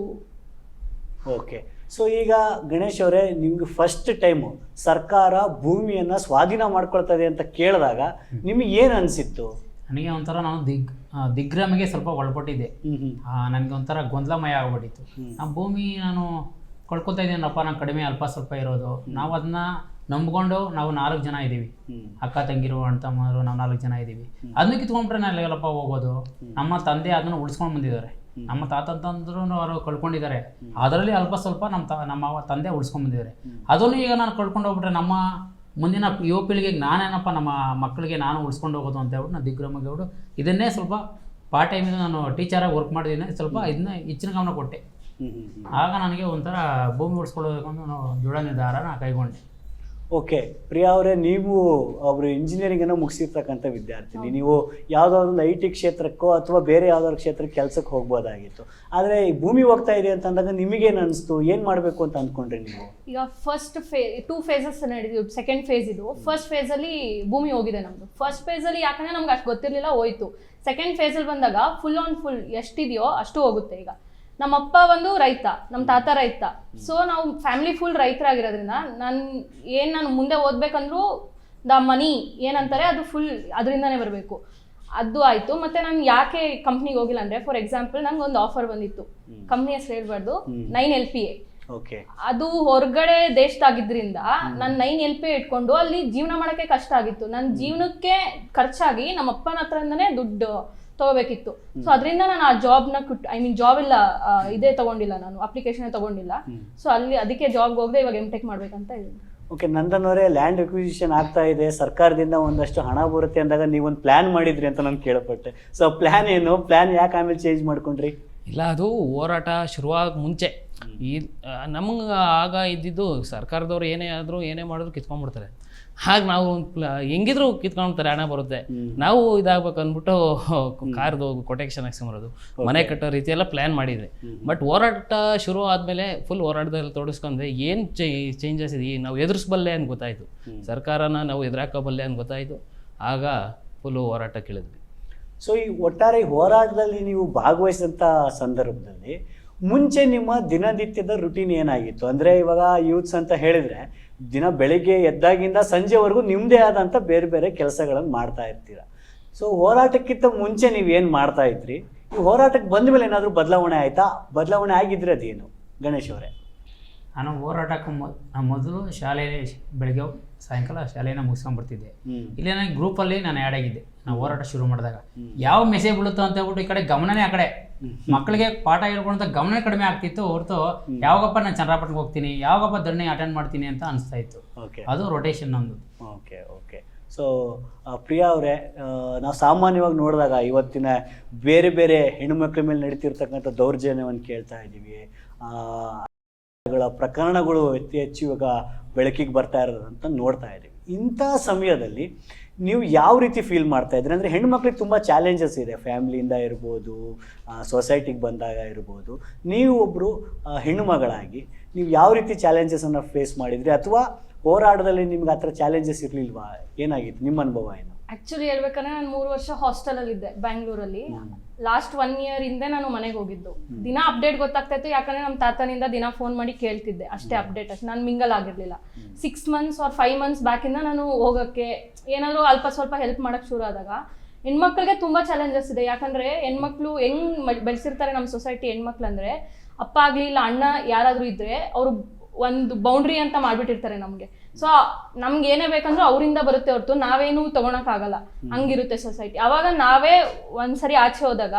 ಓಕೆ. ಸೊ ಈಗ ಗಣೇಶ್ ಅವರೇ, ನಿಮ್ಗೆ ಫಸ್ಟ್ ಟೈಮು ಸರ್ಕಾರ ಭೂಮಿಯನ್ನು ಸ್ವಾಧೀನ ಮಾಡ್ಕೊಳ್ತದೆ ಅಂತ ಕೇಳಿದಾಗ ನಿಮಗೆ ಏನು ಅನಿಸಿತ್ತು? ನನಗೆ ಒಂಥರ ನಾನು ದಿಗ್ಭ್ರಮೆಗೆ ಸ್ವಲ್ಪ ಒಳಪಟ್ಟಿದ್ದೆ. ನನಗೆ ಒಂಥರ ಗೊಂದಲಮಯ ಆಗ್ಬಿಟ್ಟಿತ್ತು. ನಮ್ಮ ಭೂಮಿ ನಾನು ಕಳ್ಕೊತಾ ಇದ್ದೀನಪ್ಪ, ನಾನು ಕಡಿಮೆ ಅಲ್ಪ ಸ್ವಲ್ಪ ಇರೋದು. ನಾವು ಅದನ್ನ ನಂಬ್ಕೊಂಡು ನಾವು 4 ಜನ ಇದ್ದೀವಿ, ಅಕ್ಕ ತಂಗಿರು ಅಣ್ಣ ತಮ್ಮರು, ನಾವು 4 ಜನ ಇದ್ದೀವಿ. ಅದನ್ನ ಕಿತ್ಕೊಂಡ್ರೆ ನಾನು ಎಲ್ಲಪ್ಪ ಹೋಗೋದು? ನಮ್ಮ ತಂದೆ ಅದನ್ನು ಉಳಿಸ್ಕೊಂಡು ಬಂದಿದ್ದಾರೆ. ನಮ್ಮ ತಾತ ತಂದ್ರು ಅವರು ಕಳ್ಕೊಂಡಿದ್ದಾರೆ, ಅದರಲ್ಲಿ ಅಲ್ಪ ಸ್ವಲ್ಪ ನಮ್ಮ ತಂದೆ ಉಳಿಸ್ಕೊಂಡು ಬಂದಿದ್ದಾರೆ. ಅದನ್ನು ಈಗ ನಾನು ಕಳ್ಕೊಂಡು ಹೋಗ್ಬಿಟ್ರೆ ನಮ್ಮ ಮುಂದಿನ ಯುವ ಪೀಳಿಗೆಗೆ ನಾನೇನಪ್ಪ ನಮ್ಮ ಮಕ್ಕಳಿಗೆ ನಾನು ಉಳಿಸ್ಕೊಂಡು ಹೋಗೋದು ಅಂತ ಹೇಳ್ಬಿಟ್ಟು ನಾನು ದಿಗ್ಭ್ರಮೆಗೆ ಹೋಗ್ಬಿಟ್ಟು ಇದನ್ನೇ ಸ್ವಲ್ಪ ಪಾರ್ಟ್ ಟೈಮಿಂದ ನಾನು ಟೀಚರಾಗಿ ವರ್ಕ್ ಮಾಡಿದ್ದೀನಿ. ಸ್ವಲ್ಪ ಇದನ್ನ ಹೆಚ್ಚಿನ ಗಮನ ಕೊಟ್ಟೆ. ಆಗ ನನಗೆ ಒಂಥರ ಭೂಮಿ ಉಳಿಸ್ಕೊಳ್ಳೋದಕ್ಕೆ ಒಂದು ದೃಢ ನಿರ್ಧಾರನ ಕೈಗೊಂಡೆ. ಓಕೆ, ಪ್ರಿಯಾ ಅವರೇ, ನೀವು ಒಬ್ಬರು ಇಂಜಿನಿಯರಿಂಗನ್ನು ಮುಗಿಸಿರ್ತಕ್ಕಂಥ ವಿದ್ಯಾರ್ಥಿನಿ. ನೀವು ಯಾವುದಾದ್ರು ಒಂದು IT ಕ್ಷೇತ್ರಕ್ಕೋ ಅಥವಾ ಬೇರೆ ಯಾವ್ದಾದ್ರು ಕ್ಷೇತ್ರಕ್ಕೆ ಕೆಲಸಕ್ಕೆ ಹೋಗ್ಬೋದಾಗಿತ್ತು. ಆದರೆ ಈ ಭೂಮಿ ಹೋಗ್ತಾ ಇದೆ ಅಂತಂದಾಗ ನಿಮಗೇನು ಅನಿಸ್ತು? ಏನು ಮಾಡಬೇಕು ಅಂತ ಅಂದ್ಕೊಂಡ್ರಿ ನೀವು? ಈಗ ಫಸ್ಟ್ 2 ಫೇಸಸ್ ನಡೆದಿದ್ದು. ಸೆಕೆಂಡ್ ಫೇಸ್ ಇದು. ಫಸ್ಟ್ ಫೇಸಲ್ಲಿ ಭೂಮಿ ಹೋಗಿದೆ ನಮ್ಮದು. ಫಸ್ಟ್ ಫೇಸಲ್ಲಿ ಯಾಕಂದರೆ ನಮ್ಗೆ ಅಷ್ಟು ಗೊತ್ತಿರಲಿಲ್ಲ, ಹೋಯ್ತು. ಸೆಕೆಂಡ್ ಫೇಸಲ್ಲಿ ಬಂದಾಗ ಫುಲ್ ಎಷ್ಟಿದೆಯೋ ಅಷ್ಟು ಹೋಗುತ್ತೆ. ಈಗ ನಮ್ಮಪ್ಪ ಒಂದು ರೈತ, ನಮ್ಮ ತಾತ ರೈತ. ಸೊ ನಾವು ಫ್ಯಾಮಿಲಿ ಫುಲ್ ರೈತರಾಗಿರೋದ್ರಿಂದ ನಾನು ಮುಂದೆ ಓದ್ಬೇಕಂದ್ರೂ ದ ಮನಿ ಏನಂತಾರೆ ಅದು ಫುಲ್ ಅದರಿಂದನೇ ಬರಬೇಕು. ಅದು ಆಯಿತು. ಮತ್ತು ನಾನು ಯಾಕೆ ಕಂಪ್ನಿಗೆ ಹೋಗಿಲ್ಲ ಅಂದರೆ, ಫಾರ್ ಎಕ್ಸಾಂಪಲ್ ನಂಗೆ ಒಂದು ಆಫರ್ ಬಂದಿತ್ತು, ಕಂಪ್ನಿ ಹೆಸರು ಹೇಳ್ಬಾರ್ದು, 9 LPA. ಅದು ಹೊರಗಡೆ ದೇಶದಾಗಿದ್ರಿಂದ ನಾನು 9 LPA ಇಟ್ಕೊಂಡು ಅಲ್ಲಿ ಜೀವನ ಮಾಡೋಕ್ಕೆ ಕಷ್ಟ ಆಗಿತ್ತು. ನನ್ನ ಜೀವನಕ್ಕೆ ಖರ್ಚಾಗಿ ನಮ್ಮ ಅಪ್ಪನ ಹತ್ರದಿಂದನೇ ದುಡ್ಡು ತಗೋಬೇಕಿತ್ತು. ಸೊ ಅದರಿಂದ ನಾನು ಆ ಜಾಬ್ನ ಜಾಬ್ ಇಲ್ಲ, ಇದೇ ತಗೊಂಡಿಲ್ಲ, ನಾನು ಅಪ್ಲಿಕೇಶನ್ ತಗೊಂಡಿಲ್ಲ. ಸೊ ಅದಕ್ಕೆ ಜಾಬ್ಗೆ ಹೋಗದೆ ಇವಾಗ M.Tech ಮಾಡ್ಬೇಕಂತ ಇದ್ದೀನಿ. ಓಕೆ, ನಂದನ್ ಅವರೇ, ಲ್ಯಾಂಡ್ ಅಕ್ವಿಸಿಷನ್ ಆಗ್ತಾ ಇದೆ, ಸರ್ಕಾರದಿಂದ ಒಂದಷ್ಟು ಹಣ ಬರುತ್ತೆ ಅಂದಾಗ ನೀವೊಂದು ಪ್ಲಾನ್ ಮಾಡಿದ್ರಿ ಅಂತ ನಾನು ಕೇಳಪಟ್ಟೆ. ಸೊ ಪ್ಲಾನ್ ಏನು? ಪ್ಲಾನ್ ಯಾಕೆ ಆಮೇಲೆ ಚೇಂಜ್ ಮಾಡ್ಕೊಂಡ್ರಿ? ಇಲ್ಲ, ಅದು ಹೋರಾಟ ಶುರುವಾಗ ಮುಂಚೆ ನಮ್ಗೆ ಆಗ ಇದ್ದಿದ್ದು ಸರ್ಕಾರದವ್ರು ಏನೇ ಮಾಡಿದ್ರು ಕಿತ್ಕೊಂಡ್ಬಿಡ್ತಾರೆ. ಹಾಗೆ ನಾವು ಹೆಂಗಿದ್ರು ಕಿತ್ಕೊಂಡ್ತಾರೆ, ಹಣ ಬರುತ್ತೆ, ನಾವು ಇದಾಗಬೇಕು ಅಂದ್ಬಿಟ್ಟು ಕಾರ್ದು ಕೊಟೇಕ್ಷನ್ ಹಾಕ್ಸ್ಕೊಂಬರೋದು, ಮನೆ ಕಟ್ಟೋ ರೀತಿ ಎಲ್ಲ ಪ್ಲ್ಯಾನ್ ಮಾಡಿದ್ವಿ. ಬಟ್ ಹೋರಾಟ ಶುರು ಆದಮೇಲೆ ಫುಲ್ ಹೋರಾಟದಲ್ಲಿ ತೊಡಗಿಸ್ಕೊಂಡ್ರೆ ಏನು ಚೇಂಜಸ್ ಇದೆ, ನಾವು ಎದುರಿಸಬಲ್ಲೆ ಅಂತ ಗೊತ್ತಾಯಿತು, ಸರ್ಕಾರನ ನಾವು ಎದುರಾಕಬಲ್ಲೆ ಅಂತ ಗೊತ್ತಾಯಿತು. ಆಗ ಫುಲ್ಲು ಹೋರಾಟಕ್ಕೆ ಇಳಿದ್ವಿ. ಸೊ ಈ ಒಟ್ಟಾರೆ ಹೋರಾಟದಲ್ಲಿ ನೀವು ಭಾಗವಹಿಸಿದಂಥ ಸಂದರ್ಭದಲ್ಲಿ ಮುಂಚೆ ನಿಮ್ಮ ದಿನನಿತ್ಯದ ರುಟೀನ್ ಏನಾಗಿತ್ತು? ಅಂದರೆ ಇವಾಗ ಯೂತ್ಸ್ ಅಂತ ಹೇಳಿದರೆ ದಿನ ಬೆಳಿಗ್ಗೆ ಎದ್ದಾಗಿಂದ ಸಂಜೆವರೆಗೂ ನಿಮ್ಮದೇ ಆದಂಥ ಬೇರೆ ಬೇರೆ ಕೆಲಸಗಳನ್ನು ಮಾಡ್ತಾ ಇರ್ತೀರ. ಸೊ ಹೋರಾಟಕ್ಕಿಂತ ಮುಂಚೆ ನೀವು ಏನು ಮಾಡ್ತಾ ಇದ್ರಿ? ಈ ಹೋರಾಟಕ್ಕೆ ಬಂದ ಮೇಲೆ ಏನಾದರೂ ಬದಲಾವಣೆ ಆಯಿತಾ? ಬದಲಾವಣೆ ಆಗಿದ್ರೆ ಅದೇನು ಗಣೇಶ್ ಅವರೇ? ನಾನು ಹೋರಾಟಕ್ಕೆ ಮೊದಲು ಶಾಲೆ ಬೆಳಗ್ಗೆ ಸಾಯಂಕಾಲ ಶಾಲೆನ ಮುಗಿಸ್ಕೊಂಡ್ಬರ್ತಿದ್ದೆ. ಇಲ್ಲಿ ನನಗೆ ಗ್ರೂಪಲ್ಲಿ ನಾನು ಆ್ಯಡ್ ಆಗಿದ್ದೆ. ನಾವು ಹೋರಾಟ ಶುರು ಮಾಡಿದಾಗ ಯಾವ ಮೆಸೇಜ್ ಬೀಳುತ್ತೋ ಅಂತ ಹೇಳ್ಬಿಟ್ಟು ಈ ಕಡೆ ಗಮನನೇ ಆ ಕಡೆ ಮಕ್ಕಳಿಗೆ ಪಾಠ ಹೇಳ್ಕೊಂಡಂತ ಗಮನ ಕಡಿಮೆ ಆಗ್ತಿತ್ತು ಹೊರತು ಯಾವಾಗಪ್ಪ ನಾನು ಚನ್ನರಾಪಟ್ಟಣಕ್ಕೆ ಹೋಗ್ತೀನಿ, ಯಾವಾಗಪ್ಪ ಧರಣಿ ಅಟೆಂಡ್ ಮಾಡ್ತೀನಿ ಅಂತ ಅನಿಸ್ತಾ ಇತ್ತು. ಅದು ರೊಟೇಷನ್ ನಮ್ಮದು. ಓಕೆ. ಸೊ ಪ್ರಿಯಾ ಅವರೇ, ನಾವು ಸಾಮಾನ್ಯವಾಗಿ ನೋಡಿದಾಗ ಇವತ್ತಿನ ಬೇರೆ ಬೇರೆ ಹೆಣ್ಣುಮಕ್ಕಳ ಮೇಲೆ ನಡೀತಿರ್ತಕ್ಕಂಥ ದೌರ್ಜನ್ಯವನ್ನು ಕೇಳ್ತಾ ಇದ್ದೀವಿ. ಪ್ರಕರಣಗಳು ಹೆಚ್ಚು ಇವಾಗ ಬೆಳಕಿಗೆ ಬರ್ತಾ ಇರೋದಂತ ನೋಡ್ತಾ ಇದ್ದೀವಿ. ಇಂಥ ಸಮಯದಲ್ಲಿ ನೀವು ಯಾವ ರೀತಿ ಫೀಲ್ ಮಾಡ್ತಾ ಇದ್ರಿ? ಅಂದರೆ ಹೆಣ್ಮಕ್ಳಿಗೆ ತುಂಬ ಚಾಲೆಂಜಸ್ ಇದೆ, ಫ್ಯಾಮ್ಲಿಯಿಂದ ಇರ್ಬೋದು, ಸೊಸೈಟಿಗೆ ಬಂದಾಗ ಇರ್ಬೋದು. ನೀವು ಒಬ್ಬರು ಹೆಣ್ಣು ಮಗಳಾಗಿ ನೀವು ಯಾವ ರೀತಿ ಚಾಲೆಂಜಸನ್ನು ಫೇಸ್ ಮಾಡಿದ್ರಿ, ಅಥವಾ ಹೋರಾಟದಲ್ಲಿ ನಿಮ್ಗೆ ಆ ಥರ ಚಾಲೆಂಜಸ್ ಇರಲಿಲ್ವಾ? ಏನಾಗಿತ್ತು ನಿಮ್ಮ ಅನುಭವ ಏನು? ಆಕ್ಚುಲಿ ಹೇಳ್ಬೇಕಂದ್ರೆ ನಾನು 3 ವರ್ಷ ಹಾಸ್ಟೆಲಲ್ಲಿ ಇದ್ದೆ ಬ್ಯಾಂಗ್ಳೂರಲ್ಲಿ. ಲಾಸ್ಟ್ 1 year ಹಿಂದೆ ನಾನು ಮನೆಗೆ ಹೋಗಿದ್ದು. ದಿನ ಅಪ್ಡೇಟ್ ಗೊತ್ತಾಗ್ತಾ ಇತ್ತು, ಯಾಕಂದ್ರೆ ನಮ್ಮ ತಾತನಿಂದ ದಿನ ಫೋನ್ ಮಾಡಿ ಕೇಳ್ತಿದ್ದೆ ಅಷ್ಟೇ ಅಪ್ಡೇಟ್. ಅಷ್ಟೇ, ನಾನು ಮಿಂಗಲ್ ಆಗಿರ್ಲಿಲ್ಲ. 6 months or 5 months ಬ್ಯಾಕಿಂದ ನಾನು ಹೋಗೋಕ್ಕೆ ಏನಾದರೂ ಅಲ್ಪ ಸ್ವಲ್ಪ ಹೆಲ್ಪ್ ಮಾಡೋಕ್ಕೆ ಶುರು ಆದಾಗ ಹೆಣ್ಮಕ್ಳಿಗೆ ತುಂಬ ಚಾಲೆಂಜಸ್ ಇದೆ. ಯಾಕಂದರೆ ಹೆಣ್ಮಕ್ಳು ಹೆಂಗೆ ಬೆಳೆಸಿರ್ತಾರೆ ನಮ್ಮ ಸೊಸೈಟಿ ಹೆಣ್ಮಕ್ಳು ಅಂದರೆ, ಅಪ್ಪ ಆಗಲಿ ಇಲ್ಲ ಅಣ್ಣ ಯಾರಾದರೂ ಇದ್ದರೆ ಅವರು ಒಂದು ಬೌಂಡ್ರಿ ಅಂತ ಮಾಡಿಬಿಟ್ಟಿರ್ತಾರೆ ನಮಗೆ. ಸೊ ನಮ್ಗೆ ಏನೇ ಬೇಕಂದ್ರೂ ಅವರಿಂದ ಬರುತ್ತೆ ಹೊರತು ನಾವೇನು ತೊಗೊಳಕ್ಕಾಗಲ್ಲ, ಹಂಗಿರುತ್ತೆ ಸೊಸೈಟಿ. ಆವಾಗ ನಾವೇ ಒಂದ್ಸರಿ ಆಚೆ ಹೋದಾಗ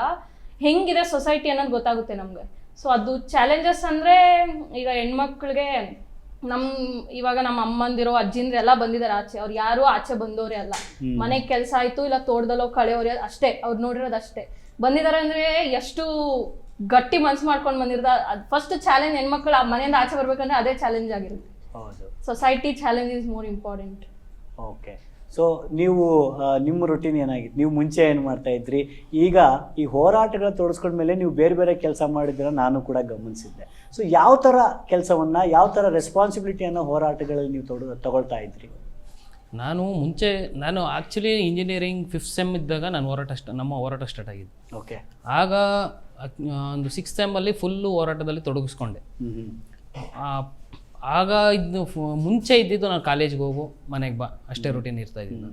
ಹೆಂಗಿದೆ ಸೊಸೈಟಿ ಅನ್ನೋದು ಗೊತ್ತಾಗುತ್ತೆ ನಮ್ಗೆ. ಸೊ ಅದು ಚಾಲೆಂಜಸ್ ಅಂದರೆ, ಈಗ ಹೆಣ್ಮಕ್ಳಿಗೆ ಇವಾಗ ನಮ್ಮ ಅಮ್ಮಂದಿರೋ ಅಜ್ಜಿಂದ್ರೆ ಎಲ್ಲ ಬಂದಿದ್ದಾರೆ ಆಚೆ. ಅವ್ರು ಯಾರು ಆಚೆ ಬಂದವರೇ ಅಲ್ಲ. ಮನೆಗೆ ಕೆಲಸ ಆಯ್ತು ಇಲ್ಲ ತೋಟದಲ್ಲೋ ಕಳೆಯೋರು ಅಷ್ಟೇ ಅವ್ರು ನೋಡಿರೋದು ಅಷ್ಟೇ. ಬಂದಿದ್ದಾರೆ ಅಂದ್ರೆ ಎಷ್ಟು ಗಟ್ಟಿ ಮನ್ಸು ಮಾಡ್ಕೊಂಡು ಬಂದಿರ್ತಾರೆ. ಫಸ್ಟ್ ಚಾಲೆಂಜ್ ಹೆಣ್ಮಕ್ಳು ಮನೆಯಿಂದ ಆಚೆ ಬರ್ಬೇಕಂದ್ರೆ ಅದೇ ಚಾಲೆಂಜ್ ಆಗಿರುತ್ತೆ. Society challenge is more important. Okay, so ನೀವು ನಿಮ್ಮ ರೂಟೀನ್ ಏನಾಗಿತ್ತು? ನೀವು ಮುಂಚೆ ಏನು ಮಾಡ್ತಾ ಇದ್ರಿ? ಈಗ ಈ ಹೋರಾಟಗಳ ತೋರಿಸ್ಕೊಂಡ್ಮೇಲೆ ನೀವು ಬೇರೆ ಬೇರೆ ಕೆಲಸ ಮಾಡಿದ್ದೀರ, ನಾನು ಕೂಡ ಗಮನಿಸಿದ್ದೆ. ಸೊ ಯಾವ ಥರ ಕೆಲಸವನ್ನು, ಯಾವ ಥರ ರೆಸ್ಪಾನ್ಸಿಬಿಲಿಟಿಯನ್ನು ಹೋರಾಟಗಳಲ್ಲಿ ನೀವು ತಗೊಳ್ತಾ ಇದ್ರಿ? ನಾನು ಆ್ಯಕ್ಚುಲಿ ಇಂಜಿನಿಯರಿಂಗ್ 5th sem ಇದ್ದಾಗ ನಮ್ಮ ಹೋರಾಟ ಸ್ಟಾರ್ಟ್ ಆಗಿದ್ದು. ಓಕೆ, ಆಗ ಒಂದು 6th sem ಫುಲ್ಲು ಹೋರಾಟದಲ್ಲಿ ತೊಡಗಿಸ್ಕೊಂಡೆ. ಆಗ ಇದು ಮುಂಚೆ ಇದ್ದಿದ್ದು ನಾನು ಕಾಲೇಜ್ಗೆ ಹೋಗು ಮನೆಗೆ ಬಾ ಅಷ್ಟೇ ರೂಟೀನ್ ಇರ್ತಾ ಇದ್ದಿದ್ದು.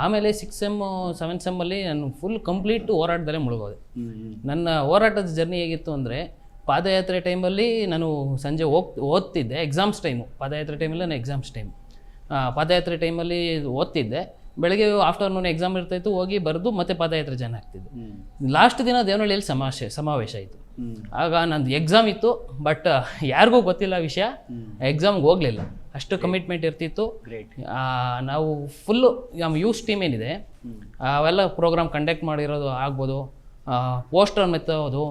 ಆಮೇಲೆ 6th sem 7th sem ನಾನು ಫುಲ್ ಕಂಪ್ಲೀಟ್ ಹೋರಾಟದಲ್ಲೇ ಮುಳುಗೋದೆ. ನನ್ನ ಹೋರಾಟದ ಜರ್ನಿ ಹೇಗಿತ್ತು ಅಂದರೆ, ಪಾದಯಾತ್ರೆ ಟೈಮಲ್ಲಿ ನಾನು ಸಂಜೆ ಓದ್ತಿದ್ದೆ. ಎಕ್ಸಾಮ್ಸ್ ಟೈಮು, ಪಾದಯಾತ್ರೆ ಟೈಮಲ್ಲಿ ನಾನು ಎಕ್ಸಾಮ್ಸ್ ಟೈಮ್. ಪಾದಯಾತ್ರೆ ಟೈಮಲ್ಲಿ ಓದ್ತಿದ್ದೆ. ಬೆಳಗ್ಗೆ ಆಫ್ಟರ್ನೂನ್ ಎಕ್ಸಾಮ್ ಇರ್ತಾಯಿತ್ತು, ಹೋಗಿ ಬರೆದು ಮತ್ತೆ ಪಾದಯಾತ್ರೆ ಜಾಯ್ನ್ ಆಗ್ತಿದ್ದೆ. ಲಾಸ್ಟ್ ದಿನ ದೇವನಹಳ್ಳಿಯಲ್ಲಿ ಸಮಾವೇಶ ಆಯಿತು. ಆಗ ನಂದು ಎಕ್ಸಾಮ್ ಇತ್ತು, ಬಟ್ ಯಾರಿಗೂ ಗೊತ್ತಿಲ್ಲ ವಿಷಯ, ಎಕ್ಸಾಮ್ಗೆ ಹೋಗಲಿಲ್ಲ. ಅಷ್ಟು ಕಮಿಟ್ಮೆಂಟ್ ಇರ್ತಿತ್ತು. ನಾವು ಫುಲ್ಲು ನಮ್ಮ ಯೂಸ್ ಟೀಮ್ ಏನಿದೆ ಅವೆಲ್ಲ ಪ್ರೋಗ್ರಾಮ್ ಕಂಡಕ್ಟ್ ಮಾಡಿರೋದು ಆಗ್ಬೋದು, ಪೋಸ್ಟರ್ ಮೆತ್ತೋದು,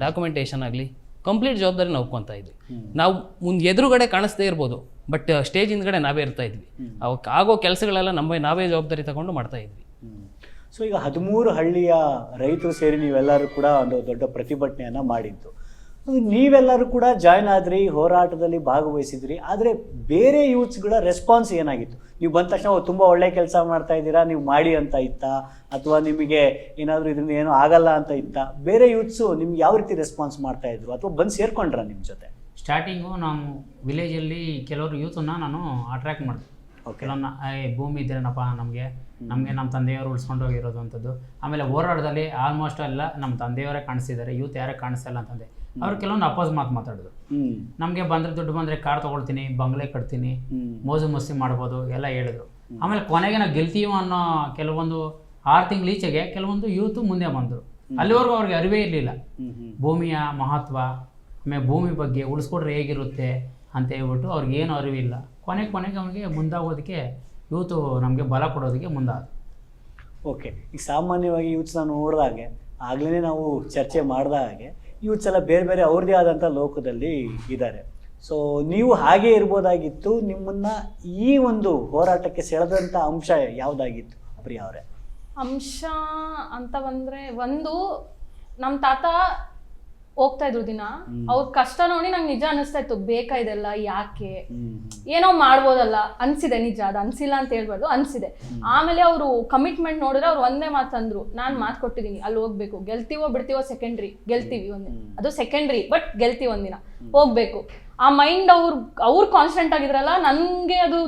ಡಾಕ್ಯುಮೆಂಟೇಷನ್ ಆಗಲಿ, ಕಂಪ್ಲೀಟ್ ಜವಾಬ್ದಾರಿ ನಾವು ಒಪ್ಕೊತಾ ಇದ್ವಿ. ನಾವು ಮುಂದೆ ಎದುರುಗಡೆ ಕಾಣಿಸ್ದೇ ಇರ್ಬೋದು, ಬಟ್ ಸ್ಟೇಜ್ ಹಿಂದ್ಗಡೆ ನಾವೇ ಇರ್ತಾ ಇದ್ವಿ. ಅವಕ್ಕೆ ಆಗೋ ಕೆಲಸಗಳೆಲ್ಲ ನಾವೇ ಜವಾಬ್ದಾರಿ ತಗೊಂಡು ಮಾಡ್ತಾ ಇದ್ವಿ. ಸೊ ಈಗ 13 ಹಳ್ಳಿಯ ರೈತರು ಸೇರಿ ನೀವೆಲ್ಲರೂ ಕೂಡ ಒಂದು ದೊಡ್ಡ ಪ್ರತಿಭಟನೆಯನ್ನು ಮಾಡಿದ್ದು. ನೀವೆಲ್ಲರೂ ಕೂಡ ಜಾಯ್ನ್ ಆದ್ರಿ, ಹೋರಾಟದಲ್ಲಿ ಭಾಗವಹಿಸಿದ್ರಿ. ಆದರೆ ಬೇರೆ ಯೂತ್ಸ್ಗಳ ರೆಸ್ಪಾನ್ಸ್ ಏನಾಗಿತ್ತು? ನೀವು ಬಂದ ತಕ್ಷಣ ತುಂಬ ಒಳ್ಳೆ ಕೆಲಸ ಮಾಡ್ತಾ ಇದ್ದೀರಾ, ನೀವು ಮಾಡಿ ಅಂತ ಇತ್ತಾ, ಅಥವಾ ನಿಮಗೆ ಏನಾದರೂ ಇದರಿಂದ ಏನೂ ಆಗಲ್ಲ ಅಂತ ಇತ್ತಾ? ಬೇರೆ ಯೂತ್ಸು ನಿಮ್ಗೆ ಯಾವ ರೀತಿ ರೆಸ್ಪಾನ್ಸ್ ಮಾಡ್ತಾ ಇದ್ರು, ಅಥವಾ ಬಂದು ಸೇರ್ಕೊಂಡ್ರ ನಿಮ್ಮ ಜೊತೆ? ಸ್ಟಾರ್ಟಿಂಗು ನಾವು ವಿಲೇಜಲ್ಲಿ ಕೆಲವರು ಯೂತನ್ನು ನಾನು ಅಟ್ರ್ಯಾಕ್ಟ್ ಮಾಡಿದೆ. ಕೆಲವನ್ನ ಭೂಮಿ ಇದ್ದೇನಪ್ಪ ನಮಗೆ ನಮ್ಮ ತಂದೆಯವರು ಉಳಿಸ್ಕೊಂಡು ಹೋಗಿರೋದು ಅಂಥದ್ದು. ಆಮೇಲೆ ಹೋರಾಟದಲ್ಲಿ ಆಲ್ಮೋಸ್ಟ್ ಎಲ್ಲ ನಮ್ಮ ತಂದೆಯವರೇ ಕಾಣಿಸ್ತಿದ್ದಾರೆ, ಯೂತ್ ಯಾರೇ ಕಾಣಿಸ್ತಿಲ್ಲ ಅಂತಂದೆ. ಅವ್ರು ಕೆಲವೊಂದು ಅಪೋಸ್ ಮಾತಾಡಿದ್ರು. ನಮಗೆ ಬಂದರೆ ದುಡ್ಡು ಬಂದರೆ ಕಾರ್ ತೊಗೊಳ್ತೀನಿ, ಬಂಗ್ಲೆ ಕಟ್ತೀನಿ, ಮೋಜು ಮಸ್ತಿ ಮಾಡ್ಬೋದು ಎಲ್ಲ ಹೇಳಿದ್ರು. ಆಮೇಲೆ ಕೊನೆಗೆ ನಾವು ಗೆಲ್ತೀವೋ ಅನ್ನೋ ಕೆಲವೊಂದು 6 ತಿಂಗಳು ಈಚೆಗೆ ಕೆಲವೊಂದು ಯೂತು ಮುಂದೆ ಬಂದರು. ಅಲ್ಲಿವರೆಗೂ ಅವ್ರಿಗೆ ಅರಿವೇ ಇರಲಿಲ್ಲ ಭೂಮಿಯ ಮಹತ್ವ, ಆಮೇಲೆ ಭೂಮಿ ಬಗ್ಗೆ ಉಳಿಸ್ಕೊಡ್ರೆ ಹೇಗಿರುತ್ತೆ ಅಂತ ಹೇಳ್ಬಿಟ್ಟು ಅವ್ರಿಗೇನು ಅರಿವಿಲ್ಲ. ಕೊನೆಗೆ ಅವನಿಗೆ ಮುಂದಾಗೋದಕ್ಕೆ ಯೂತು ನಮಗೆ ಬಲ ಕೊಡೋದಕ್ಕೆ ಮುಂದಾದ. ಓಕೆ, ಈಗ ಸಾಮಾನ್ಯವಾಗಿ ಯೂತ್ಸ್ನ ನೋಡಿದಾಗೆ, ಆಗಲೇ ನಾವು ಚರ್ಚೆ ಮಾಡಿದ ಹಾಗೆ ಯೂತ್ಸ್ ಎಲ್ಲ ಬೇರೆ ಬೇರೆ ಅವ್ರದ್ದೇ ಆದಂಥ ಲೋಕದಲ್ಲಿ ಇದ್ದಾರೆ. ಸೊ ನೀವು ಹಾಗೇ ಇರ್ಬೋದಾಗಿತ್ತು. ನಿಮ್ಮನ್ನು ಈ ಒಂದು ಹೋರಾಟಕ್ಕೆ ಸೆಳೆದಂಥ ಅಂಶ ಯಾವುದಾಗಿತ್ತು ಪ್ರಿಯಾ ಅವರೇ? ಅಂಶ ಅಂತ ಬಂದರೆ, ಒಂದು ನಮ್ಮ ತಾತ ಹೋಗ್ತಾ ಇದ್ರು ದಿನ, ಅವ್ರ ಕಷ್ಟ ನೋಡಿ ನಂಗೆ ನಿಜ ಅನಿಸ್ತಾ ಇತ್ತು, ಬೇಕಾ ಇದೆಲ್ಲ ಯಾಕೆ, ಏನೋ ಮಾಡ್ಬೋದಲ್ಲ ಅನ್ಸಿದೆ. ನಿಜ ಅದು ಅನ್ಸಿಲ್ಲ ಅಂತ ಹೇಳ್ಬಾರ್ದು, ಅನ್ಸಿದೆ. ಆಮೇಲೆ ಅವರು ಕಮಿಟ್ಮೆಂಟ್ ನೋಡಿದ್ರೆ ಅವ್ರು ಒಂದೇ ಮಾತಂದ್ರು, ನಾನು ಮಾತು ಕೊಟ್ಟಿದ್ದೀನಿ ಅಲ್ಲಿ ಹೋಗ್ಬೇಕು, ಗೆಲ್ತೀವೋ ಬಿಡ್ತೀವೋ ಸೆಕೆಂಡ್ರಿ, ಗೆಲ್ತೀವಿ ಒಂದಿನ, ಅದು ಸೆಕೆಂಡ್ರಿ, ಬಟ್ ಗೆಲ್ತೀವಿ ಒಂದಿನ, ಹೋಗ್ಬೇಕು. ಆ ಮೈಂಡ್ ಅವ್ರು ಕಾನ್ಸ್ಟೆಂಟ್ ಆಗಿದ್ರಲ್ಲ, ನನಗೆ ಅದು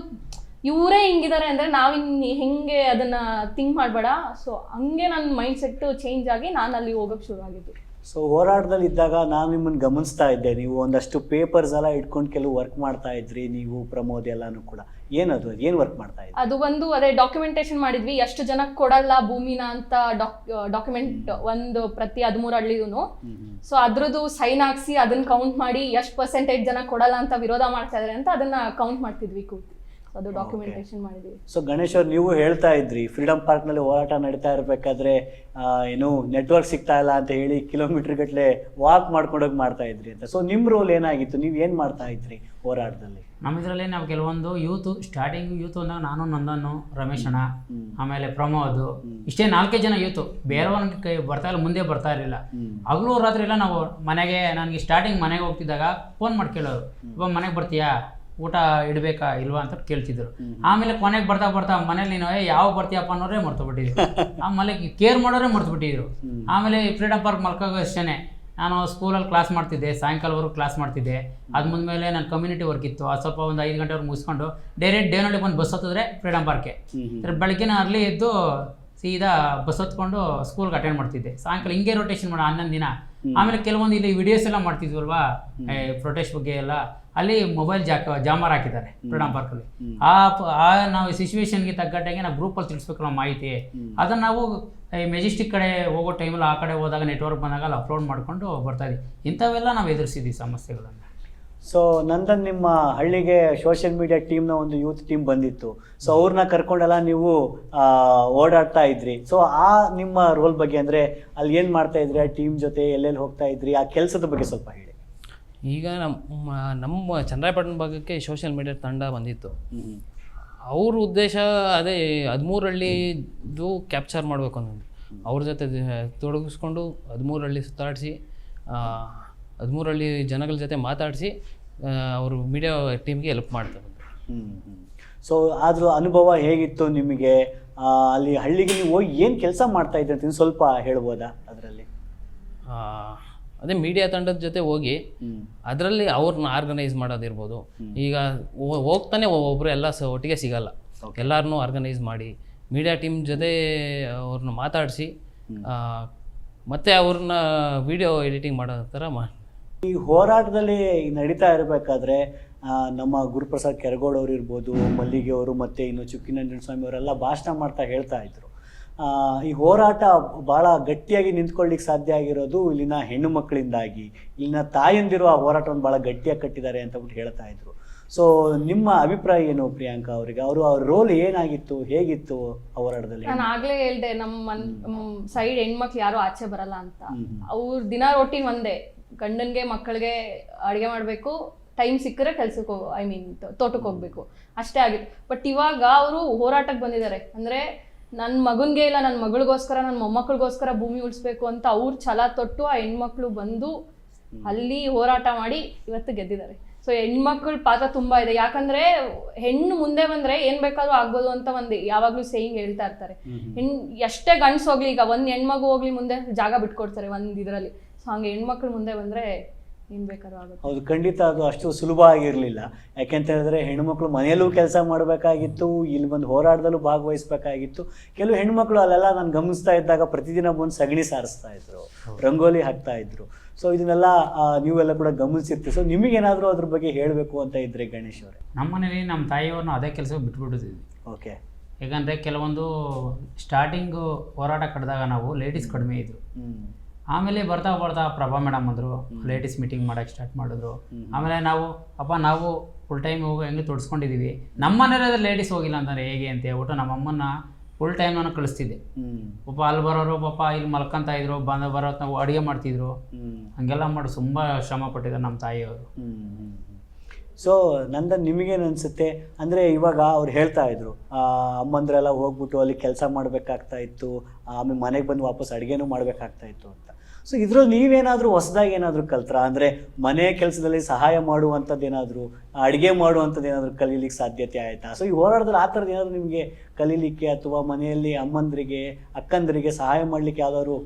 ಇವರೇ ಹಿಂಗಿದ್ದಾರೆ ಅಂದರೆ ನಾವಿನ್ನು ಹೆಂಗೆ ಅದನ್ನ ಥಿಂಕ್ ಮಾಡಬೇಡ. ಸೊ ಹಂಗೆ ನನ್ನ ಮೈಂಡ್ ಸೆಟ್ ಚೇಂಜ್ ಆಗಿ ನಾನು ಅಲ್ಲಿ ಹೋಗೋಕ್ಕೆ ಶುರು ಆಗಿದ್ದು. ಸೊ ಹೋರಾಟದಲ್ಲಿ ಇದ್ದಾಗ ನಾನು ನಿಮ್ಮನ್ನು ಗಮನಿಸ್ತಾ ಇದ್ದೆ, ನೀವು ಒಂದಷ್ಟು ಪೇಪರ್ಸ್ ಎಲ್ಲ ಇಟ್ಕೊಂಡು ಕೆಲವು ವರ್ಕ್ ಮಾಡ್ತಾ ಇದ್ರಿ, ನೀವು ಪ್ರಮೋದ್ ಎಲ್ಲಾನು ಕೂಡ. ಏನದು, ಏನು ವರ್ಕ್ ಮಾಡ್ತಾ ಇದ್ರಿ? ಅದು ಒಂದು ಅದೇ ಡಾಕ್ಯುಮೆಂಟೇಶನ್ ಮಾಡಿದ್ವಿ, ಎಷ್ಟು ಜನಕ್ಕೆ ಕೊಡಲ್ಲ ಭೂಮಿನ ಅಂತ ಡಾಕ್ಯುಮೆಂಟ್ ಒಂದು ಪ್ರತಿ 13 ಹಳ್ಳಿಗೂ. ಸೊ ಅದ್ರದ್ದು ಸೈನ್ ಹಾಕ್ಸಿ ಅದನ್ನ ಕೌಂಟ್ ಮಾಡಿ ಎಷ್ಟು % ಜನ ಕೊಡಲ್ಲ ಅಂತ ವಿರೋಧ ಮಾಡ್ತಾ ಇದ್ದಾರೆ ಅಂತ ಅದನ್ನ ಕೌಂಟ್ ಮಾಡ್ತಿದ್ವಿ ಕೂತು. ಅದು ಡಾಕ್ಯುಮೆಂಟೇಶನ್ ಮಾಡಿದ್ದೀವಿ. ಸೊ ಗಣೇಶ್ ಅವ್ರು, ನೀವು ಹೇಳ್ತಾ ಇದ್ರಿ ಫ್ರೀಡಮ್ ಪಾರ್ಕ್ನಲ್ಲಿ ಹೋರಾಟ ನಡೀತಾ ಇರಬೇಕಾದ್ರೆ ಏನು ನೆಟ್ವರ್ಕ್ ಸಿಗ್ತಾ ಇಲ್ಲ ಅಂತ ಹೇಳಿ ಕಿಲೋಮೀಟರ್ ಗಟ್ಟಲೆ ವಾಕ್ ಮಾಡ್ಕೊಂಡೋಗಿ ಮಾಡ್ತಾ ಇದ್ರಿ ಅಂತ. ಸೊ ನಿಮ್ಮ ರೋಲ್ ಏನಾಗಿತ್ತು, ನೀವು ಏನು ಮಾಡ್ತಾ ಇದ್ರಿ ಹೋರಾಟದಲ್ಲಿ? ನಮ್ಮ ಇದರಲ್ಲಿ ನಾವು ಕೆಲವೊಂದು ಸ್ಟಾರ್ಟಿಂಗ್ ಯೂತ್ ಅಂದಾಗ ನಾನು, ನಂದನ್ನು, ರಮೇಶ್ ಅಣ್ಣ, ಆಮೇಲೆ ಪ್ರಮೋದ್, ಇಷ್ಟೇ 4 ಜನ ಯೂತು. ಬೇರೆಯವ್ರ ಕೈ ಬರ್ತಾ ಇಲ್ಲ, ಮುಂದೆ ಬರ್ತಾ ಇರಲಿಲ್ಲ. ಹಗಲು ರಾತ್ರಿ ಎಲ್ಲ ನಾವು ನನಗೆ ಸ್ಟಾರ್ಟಿಂಗ್ ಮನೆಗೆ ಹೋಗ್ತಿದ್ದಾಗ ಫೋನ್ ಮಾಡಿ ಕೇಳೋರು, ಇವಾಗ ಮನೆಗೆ ಬರ್ತೀಯಾ, ಊಟ ಇಡಬೇಕಾ ಇಲ್ವಾ ಅಂತ ಕೇಳ್ತಿದ್ರು. ಆಮೇಲೆ ಕೊನೆಗೆ ಬರ್ತಾ ಮನೇಲಿ ನೀನು ಯಾವ ಬರ್ತೀಯಪ್ಪ ಅನ್ನೋರೇ ಮರ್ತುಬಿಟ್ಟಿದ್ರು. ಆಮೇಲೆ ಕೇರ್ ಮಾಡೋರೇ ಮರ್ತುಬಿಟ್ಟಿದ್ರು. ಆಮೇಲೆ ಫ್ರೀಡಮ್ ಪಾರ್ಕ್ ಮಲ್ಕಾಗ ಅಷ್ಟೇ ನಾನು ಸ್ಕೂಲಲ್ಲಿ ಕ್ಲಾಸ್ ಮಾಡ್ತಿದ್ದೆ, ಸಾಯಂಕಾಲವರೆಗೂ ಕ್ಲಾಸ್ ಮಾಡ್ತಿದ್ದೆ. ಅದು ಮುಂದ್ಮೇಲೆ ನನ್ನ ಕಮ್ಯುನಿಟಿ ವರ್ಕ್ ಇತ್ತು, ಅದು ಸ್ವಲ್ಪ ಒಂದು 5 ಗಂಟೆವರೆಗೆ ಮುಗಿಸ್ಕೊಂಡು ಡೈರೆಕ್ಟ್ ಡೇನಲ್ಲಿ ಬಂದು ಬಸ್ ಹತ್ತಿದ್ರೆ ಫ್ರೀಡಮ್ ಪಾರ್ಕೆ. ಬೆಳಗ್ಗೆನ ಅರ್ಲಿ ಎದ್ದು ಸೀದಾ ಬಸ್ ಹೊತ್ಕೊಂಡು ಸ್ಕೂಲ್ಗೆ ಅಟೆಂಡ್ ಮಾಡ್ತಿದ್ದೆ. ಸಾಯಂಕಾಲ ಹಿಂಗೆ ರೊಟೇಷನ್ ಮಾಡೋ 11 ದಿನ. ಆಮೇಲೆ ಕೆಲವೊಂದು ಇಲ್ಲಿ ವಿಡಿಯೋಸ್ ಎಲ್ಲ ಮಾಡ್ತಿದ್ವಲ್ವಾ ಪ್ರೊಟೆಸ್ಟ್ ಬಗ್ಗೆ ಎಲ್ಲ, ಅಲ್ಲಿ ಮೊಬೈಲ್ ಜಾಮರ್ ಹಾಕಿದ್ದಾರೆ ಫ್ರೀಡಮ್ ಪಾರ್ಕಲ್ಲಿ. ನಾವು ಸಿಚುವೇಶನ್ಗೆ ತಗ್ಗಟ್ಟಾಗೆ ನಾವು ಗ್ರೂಪಲ್ಲಿ ತಿಳಿಸ್ಬೇಕು ನಾವು ಮಾಹಿತಿ. ಅದನ್ನು ನಾವು ಮೆಜೆಸ್ಟಿಕ್ ಕಡೆ ಹೋಗೋ ಟೈಮಲ್ಲಿ ಆ ಕಡೆ ಹೋದಾಗ ನೆಟ್ವರ್ಕ್ ಬಂದಾಗ ಅಲ್ಲಿ ಅಪ್ಲೋಡ್ ಮಾಡ್ಕೊಂಡು ಬರ್ತಾಯಿದ್ವಿ. ಇಂಥವೆಲ್ಲ ನಾವು ಎದುರಿಸಿದ್ವಿ ಸಮಸ್ಯೆಗಳನ್ನು. ಸೊ ನಂದನ್, ನಿಮ್ಮ ಹಳ್ಳಿಗೆ ಸೋಷಿಯಲ್ ಮೀಡಿಯಾ ಟೀಮ್ನ ಒಂದು ಯೂತ್ ಟೀಮ್ ಬಂದಿತ್ತು. ಸೊ ಅವ್ರನ್ನ ಕರ್ಕೊಂಡೆಲ್ಲ ನೀವು ಓಡಾಡ್ತಾ ಇದ್ರಿ. ಸೊ ಆ ನಿಮ್ಮ ರೋಲ್ ಬಗ್ಗೆ, ಅಂದರೆ ಅಲ್ಲಿ ಏನು ಮಾಡ್ತಾ ಇದ್ರಿ, ಆ ಟೀಮ್ ಜೊತೆ ಎಲ್ಲೆಲ್ಲಿ ಹೋಗ್ತಾ ಇದ್ರಿ, ಆ ಕೆಲಸದ ಬಗ್ಗೆ ಸ್ವಲ್ಪ ಹೇಳಿ. ಈಗ ನಮ್ಮ ಚನ್ನರಾಯಪಟ್ಟಣ ಭಾಗಕ್ಕೆ ಸೋಷಿಯಲ್ ಮೀಡಿಯಾ ತಂಡ ಬಂದಿತ್ತು. ಅವ್ರ ಉದ್ದೇಶ ಅದೇ 13 ಹಳ್ಳಿದು ಕ್ಯಾಪ್ಚರ್ ಮಾಡಬೇಕು ಅನ್ನೋದು. ಅವ್ರ ಜೊತೆ ತೊಡಗಿಸ್ಕೊಂಡು 13 ಹಳ್ಳಿ ಸುತ್ತಾಡಿಸಿ 13 ಹಳ್ಳಿ ಜನಗಳ ಜೊತೆ ಮಾತಾಡಿಸಿ ಅವರು ಮೀಡಿಯಾ ಟೀಮ್ಗೆ ಹೆಲ್ಪ್ ಮಾಡ್ತಾರೆ. ಸೊ ಆದರೂ ಅನುಭವ ಹೇಗಿತ್ತು ನಿಮಗೆ? ಅಲ್ಲಿ ಹಳ್ಳಿಗೆ ನೀವು ಹೋಗಿ ಏನು ಕೆಲಸ ಮಾಡ್ತಾ ಇದ್ರಿ ಅಂತ ಸ್ವಲ್ಪ ಹೇಳ್ಬೋದಾ ಅದರಲ್ಲಿ? ಅದೇ ಮೀಡಿಯಾ ತಂಡದ ಜೊತೆ ಹೋಗಿ ಅದರಲ್ಲಿ ಅವ್ರನ್ನ ಆರ್ಗನೈಸ್ ಮಾಡೋದಿರ್ಬೋದು. ಈಗ ಹೋಗ್ತಾನೆ ಒಬ್ಬರು ಎಲ್ಲ ಒಟ್ಟಿಗೆ ಸಿಗಲ್ಲ, ಎಲ್ಲರನ್ನೂ ಆರ್ಗನೈಸ್ ಮಾಡಿ ಮೀಡಿಯಾ ಟೀಮ್ ಜೊತೆ ಅವ್ರನ್ನ ಮಾತಾಡಿಸಿ ಮತ್ತೆ ಅವ್ರನ್ನ ವಿಡಿಯೋ ಎಡಿಟಿಂಗ್ ಮಾಡೋ ಥರ ಈ ಹೋರಾಟದಲ್ಲಿ ನಡೀತಾ ಇರಬೇಕಾದ್ರೆ ನಮ್ಮ ಗುರುಪ್ರಸಾದ್ ಕೆರಗೋಡ್ ಅವರು ಇರ್ಬೋದು, ಮಲ್ಲಿಗೆ ಅವರು, ಮತ್ತು ಇನ್ನು ಚುಕ್ಕಿನಂಜನ ಸ್ವಾಮಿ ಅವರೆಲ್ಲ ಭಾಷಣ ಮಾಡ್ತಾ ಹೇಳ್ತಾ ಇದ್ರು, ಈ ಹೋರಾಟ ಭಾಳ ಗಟ್ಟಿಯಾಗಿ ನಿಂತ್ಕೊಳ್ಳಿಕ್ಕೆ ಸಾಧ್ಯ ಆಗಿರೋದು ಇಲ್ಲಿನ ಹೆಣ್ಣು ಮಕ್ಕಳಿಂದಾಗಿ, ಇಲ್ಲಿನ ತಾಯಂದಿರು ಆ ಹೋರಾಟವನ್ನು ಭಾಳ ಗಟ್ಟಿಯಾಗಿ ಕಟ್ಟಿದ್ದಾರೆ ಅಂತ ಬಿಟ್ಟು ಹೇಳ್ತಾ ಇದ್ರು. ಸೊ ನಿಮ್ಮ ಅಭಿಪ್ರಾಯ ಏನು ಪ್ರಿಯಾಂಕಾ ಅವರಿಗೆ? ಅವ್ರ ರೋಲ್ ಏನಾಗಿತ್ತು, ಹೇಗಿತ್ತು ಹೋರಾಟದಲ್ಲಿ? ನಾನು ಆಗ್ಲೇ ಹೇಳ್ದೆ, ನಮ್ಮ ಸೈಡ್ ಹೆಣ್ಮಕ್ಳು ಯಾರು ಆಚೆ ಬರಲ್ಲ ಅಂತ. ಅವ್ರ ದಿನ ರೋಟೀನ್ ಒಂದೇ, ಗಂಡನ್ಗೆ ಮಕ್ಕಳಿಗೆ ಅಡುಗೆ ಮಾಡಬೇಕು, ಟೈಮ್ ಸಿಕ್ಕರೆ ಕೆಲ್ಸಕ್ಕೆ ತೋಟಕ್ಕೆ ಹೋಗ್ಬೇಕು, ಅಷ್ಟೇ ಆಗಿತ್ತು. ಬಟ್ ಇವಾಗ ಅವರು ಹೋರಾಟಕ್ಕೆ ಬಂದಿದ್ದಾರೆ. ಅಂದರೆ ನನ್ನ ಮಗನಿಗೆ ಇಲ್ಲ, ನನ್ನ ಮಗಳಿಗೋಸ್ಕರ, ನನ್ನ ಮೊಮ್ಮಕ್ಕಳಿಗೋಸ್ಕರ ಭೂಮಿ ಉಳಿಸ್ಬೇಕು ಅಂತ ಅವ್ರು ಛಲ ತೊಟ್ಟು ಆ ಹೆಣ್ಮಕ್ಳು ಬಂದು ಅಲ್ಲಿ ಹೋರಾಟ ಮಾಡಿ ಇವತ್ತು ಗೆದ್ದಿದ್ದಾರೆ. ಸೊ ಹೆಣ್ಮಕ್ಳ ಪಾತ್ರ ತುಂಬ ಇದೆ. ಯಾಕಂದರೆ ಹೆಣ್ಣು ಮುಂದೆ ಬಂದರೆ ಏನು ಬೇಕಾದ್ರೂ ಆಗ್ಬೋದು ಅಂತ ಒಂದು ಯಾವಾಗಲೂ ಸೇಯಿಂಗ್ ಹೇಳ್ತಾ ಇರ್ತಾರೆ. ಎಷ್ಟೇ ಗಂಡ್ಸು ಹೋಗ್ಲಿ, ಈಗ ಒಂದು ಹೆಣ್ಮಗು ಹೋಗ್ಲಿ ಮುಂದೆ ಜಾಗ ಬಿಟ್ಕೊಡ್ತಾರೆ ಒಂದು ಇದರಲ್ಲಿ. ಸೊ ಹಂಗೆ ಹೆಣ್ಮಕ್ಳು ಮುಂದೆ ಬಂದರೆ ಏನು ಬೇಕಾದ್ರೂ ಆಗುತ್ತೆ. ಹೌದು, ಖಂಡಿತ ಅದು ಅಷ್ಟು ಸುಲಭ ಆಗಿರಲಿಲ್ಲ. ಯಾಕೆಂತ ಹೇಳಿದ್ರೆ ಹೆಣ್ಮಕ್ಳು ಮನೆಯಲ್ಲೂ ಕೆಲಸ ಮಾಡಬೇಕಾಗಿತ್ತು, ಇಲ್ಲಿ ಬಂದು ಹೋರಾಟದಲ್ಲೂ ಭಾಗವಹಿಸ್ಬೇಕಾಗಿತ್ತು. ಕೆಲವು ಹೆಣ್ಮಕ್ಳು ಅಲ್ಲೆಲ್ಲ ನಾನು ಗಮನಿಸ್ತಾ ಇದ್ದಾಗ ಪ್ರತಿದಿನ ಬಂದು ಸಗಣಿ ಸಾರಿಸ್ತಾ ಇದ್ರು, ರಂಗೋಲಿ ಹಾಕ್ತಾ ಇದ್ರು. ಸೊ ಇದನ್ನೆಲ್ಲ ನೀವೆಲ್ಲ ಕೂಡ ಗಮನಿಸಿರ್ತೀವಿ. ಸೊ ನಿಮಗೇನಾದರೂ ಅದ್ರ ಬಗ್ಗೆ ಹೇಳಬೇಕು ಅಂತ ಇದ್ರೆ ಗಣೇಶ್ ಅವರೇ? ನಮ್ಮ ಮನೇಲಿ ನಮ್ಮ ತಾಯಿಯವ್ರನ್ನ ಅದೇ ಕೆಲಸ ಬಿಟ್ಬಿಟ್ಟಿದ್ವಿ. ಓಕೆ. ಯಾಕಂದರೆ ಕೆಲವೊಂದು ಸ್ಟಾರ್ಟಿಂಗು ಹೋರಾಟ ಕಟ್ಟಿದಾಗ ನಾವು ಲೇಡೀಸ್ ಕಡಿಮೆ ಇದ್ರು. ಆಮೇಲೆ ಬರ್ತಾ ಪ್ರಭಾ ಮೇಡಮ್ ಅಂದರು, ಲೇಡೀಸ್ ಮೀಟಿಂಗ್ ಮಾಡೋಕ್ಕೆ ಸ್ಟಾರ್ಟ್ ಮಾಡಿದ್ರು. ಆಮೇಲೆ ನಾವು ಫುಲ್ ಟೈಮ್ ಹೋಗಿ ಹೆಂಗೆ ತೊಡ್ಸ್ಕೊಂಡಿದ್ದೀವಿ. ನಮ್ಮ ಮನೇಲಿ ಲೇಡೀಸ್ ಹೋಗಿಲ್ಲ ಅಂತಾರೆ ಹೇಗೆ ಅಂತ ಹೇಳ್ಬಿಟ್ಟು ನಮ್ಮಮ್ಮನ ಫುಲ್ ಟೈಮ್ ನಾನು ಕಳಿಸ್ತಿದ್ದೆ. ಪಾಪ ಅಲ್ಲಿ ಬರೋರು ಪಾಪ ಇಲ್ಲಿ ಮಲ್ಕೊಂತ ಇದ್ರು, ಬರೋ ನಾವು ಅಡುಗೆ ಮಾಡ್ತಿದ್ರು, ಹಂಗೆಲ್ಲ ಮಾಡಿ ತುಂಬ ಶ್ರಮ ಪಟ್ಟಿದ್ದಾರೆ ನಮ್ಮ ತಾಯಿಯವರು. ಸೊ ನಂದನ್, ನಿಮಗೇನು ಅನಿಸುತ್ತೆ? ಅಂದರೆ ಇವಾಗ ಅವ್ರು ಹೇಳ್ತಾ ಇದ್ರು, ಅಮ್ಮಂದ್ರೆಲ್ಲ ಹೋಗ್ಬಿಟ್ಟು ಅಲ್ಲಿ ಕೆಲಸ ಮಾಡಬೇಕಾಗ್ತಾ ಇತ್ತು, ಆಮೇಲೆ ಮನೆಗೆ ಬಂದು ವಾಪಸ್ ಅಡುಗೆನೂ ಮಾಡಬೇಕಾಗ್ತಾ ಇತ್ತು ಅಂತ. ಸೊ ಇದರಲ್ಲಿ ನೀವೇನಾದರೂ ಹೊಸದಾಗಿ ಏನಾದರೂ ಕಲ್ತ್ರಾ? ಅಂದರೆ ಮನೆ ಕೆಲಸದಲ್ಲಿ ಸಹಾಯ ಮಾಡುವಂಥದ್ದು ಏನಾದರೂ, ಅಡುಗೆ ಮಾಡುವಂಥದ್ದು ಏನಾದರೂ ಕಲೀಲಿಕ್ಕೆ ಸಾಧ್ಯತೆ ಆಯಿತಾ? ಸೊ ಈ ಹೋರಾಟದಲ್ಲಿ ಆ ಥರದ್ದು ಏನಾದರೂ ನಿಮಗೆ ಕಲೀಲಿಕ್ಕೆ ಅಥವಾ ಮನೆಯಲ್ಲಿ ಅಮ್ಮಂದ್ರಿಗೆ ಅಕ್ಕಂದರಿಗೆ ಸಹಾಯ ಮಾಡಲಿಕ್ಕೆ ಯಾವ್ದಾದ್ರು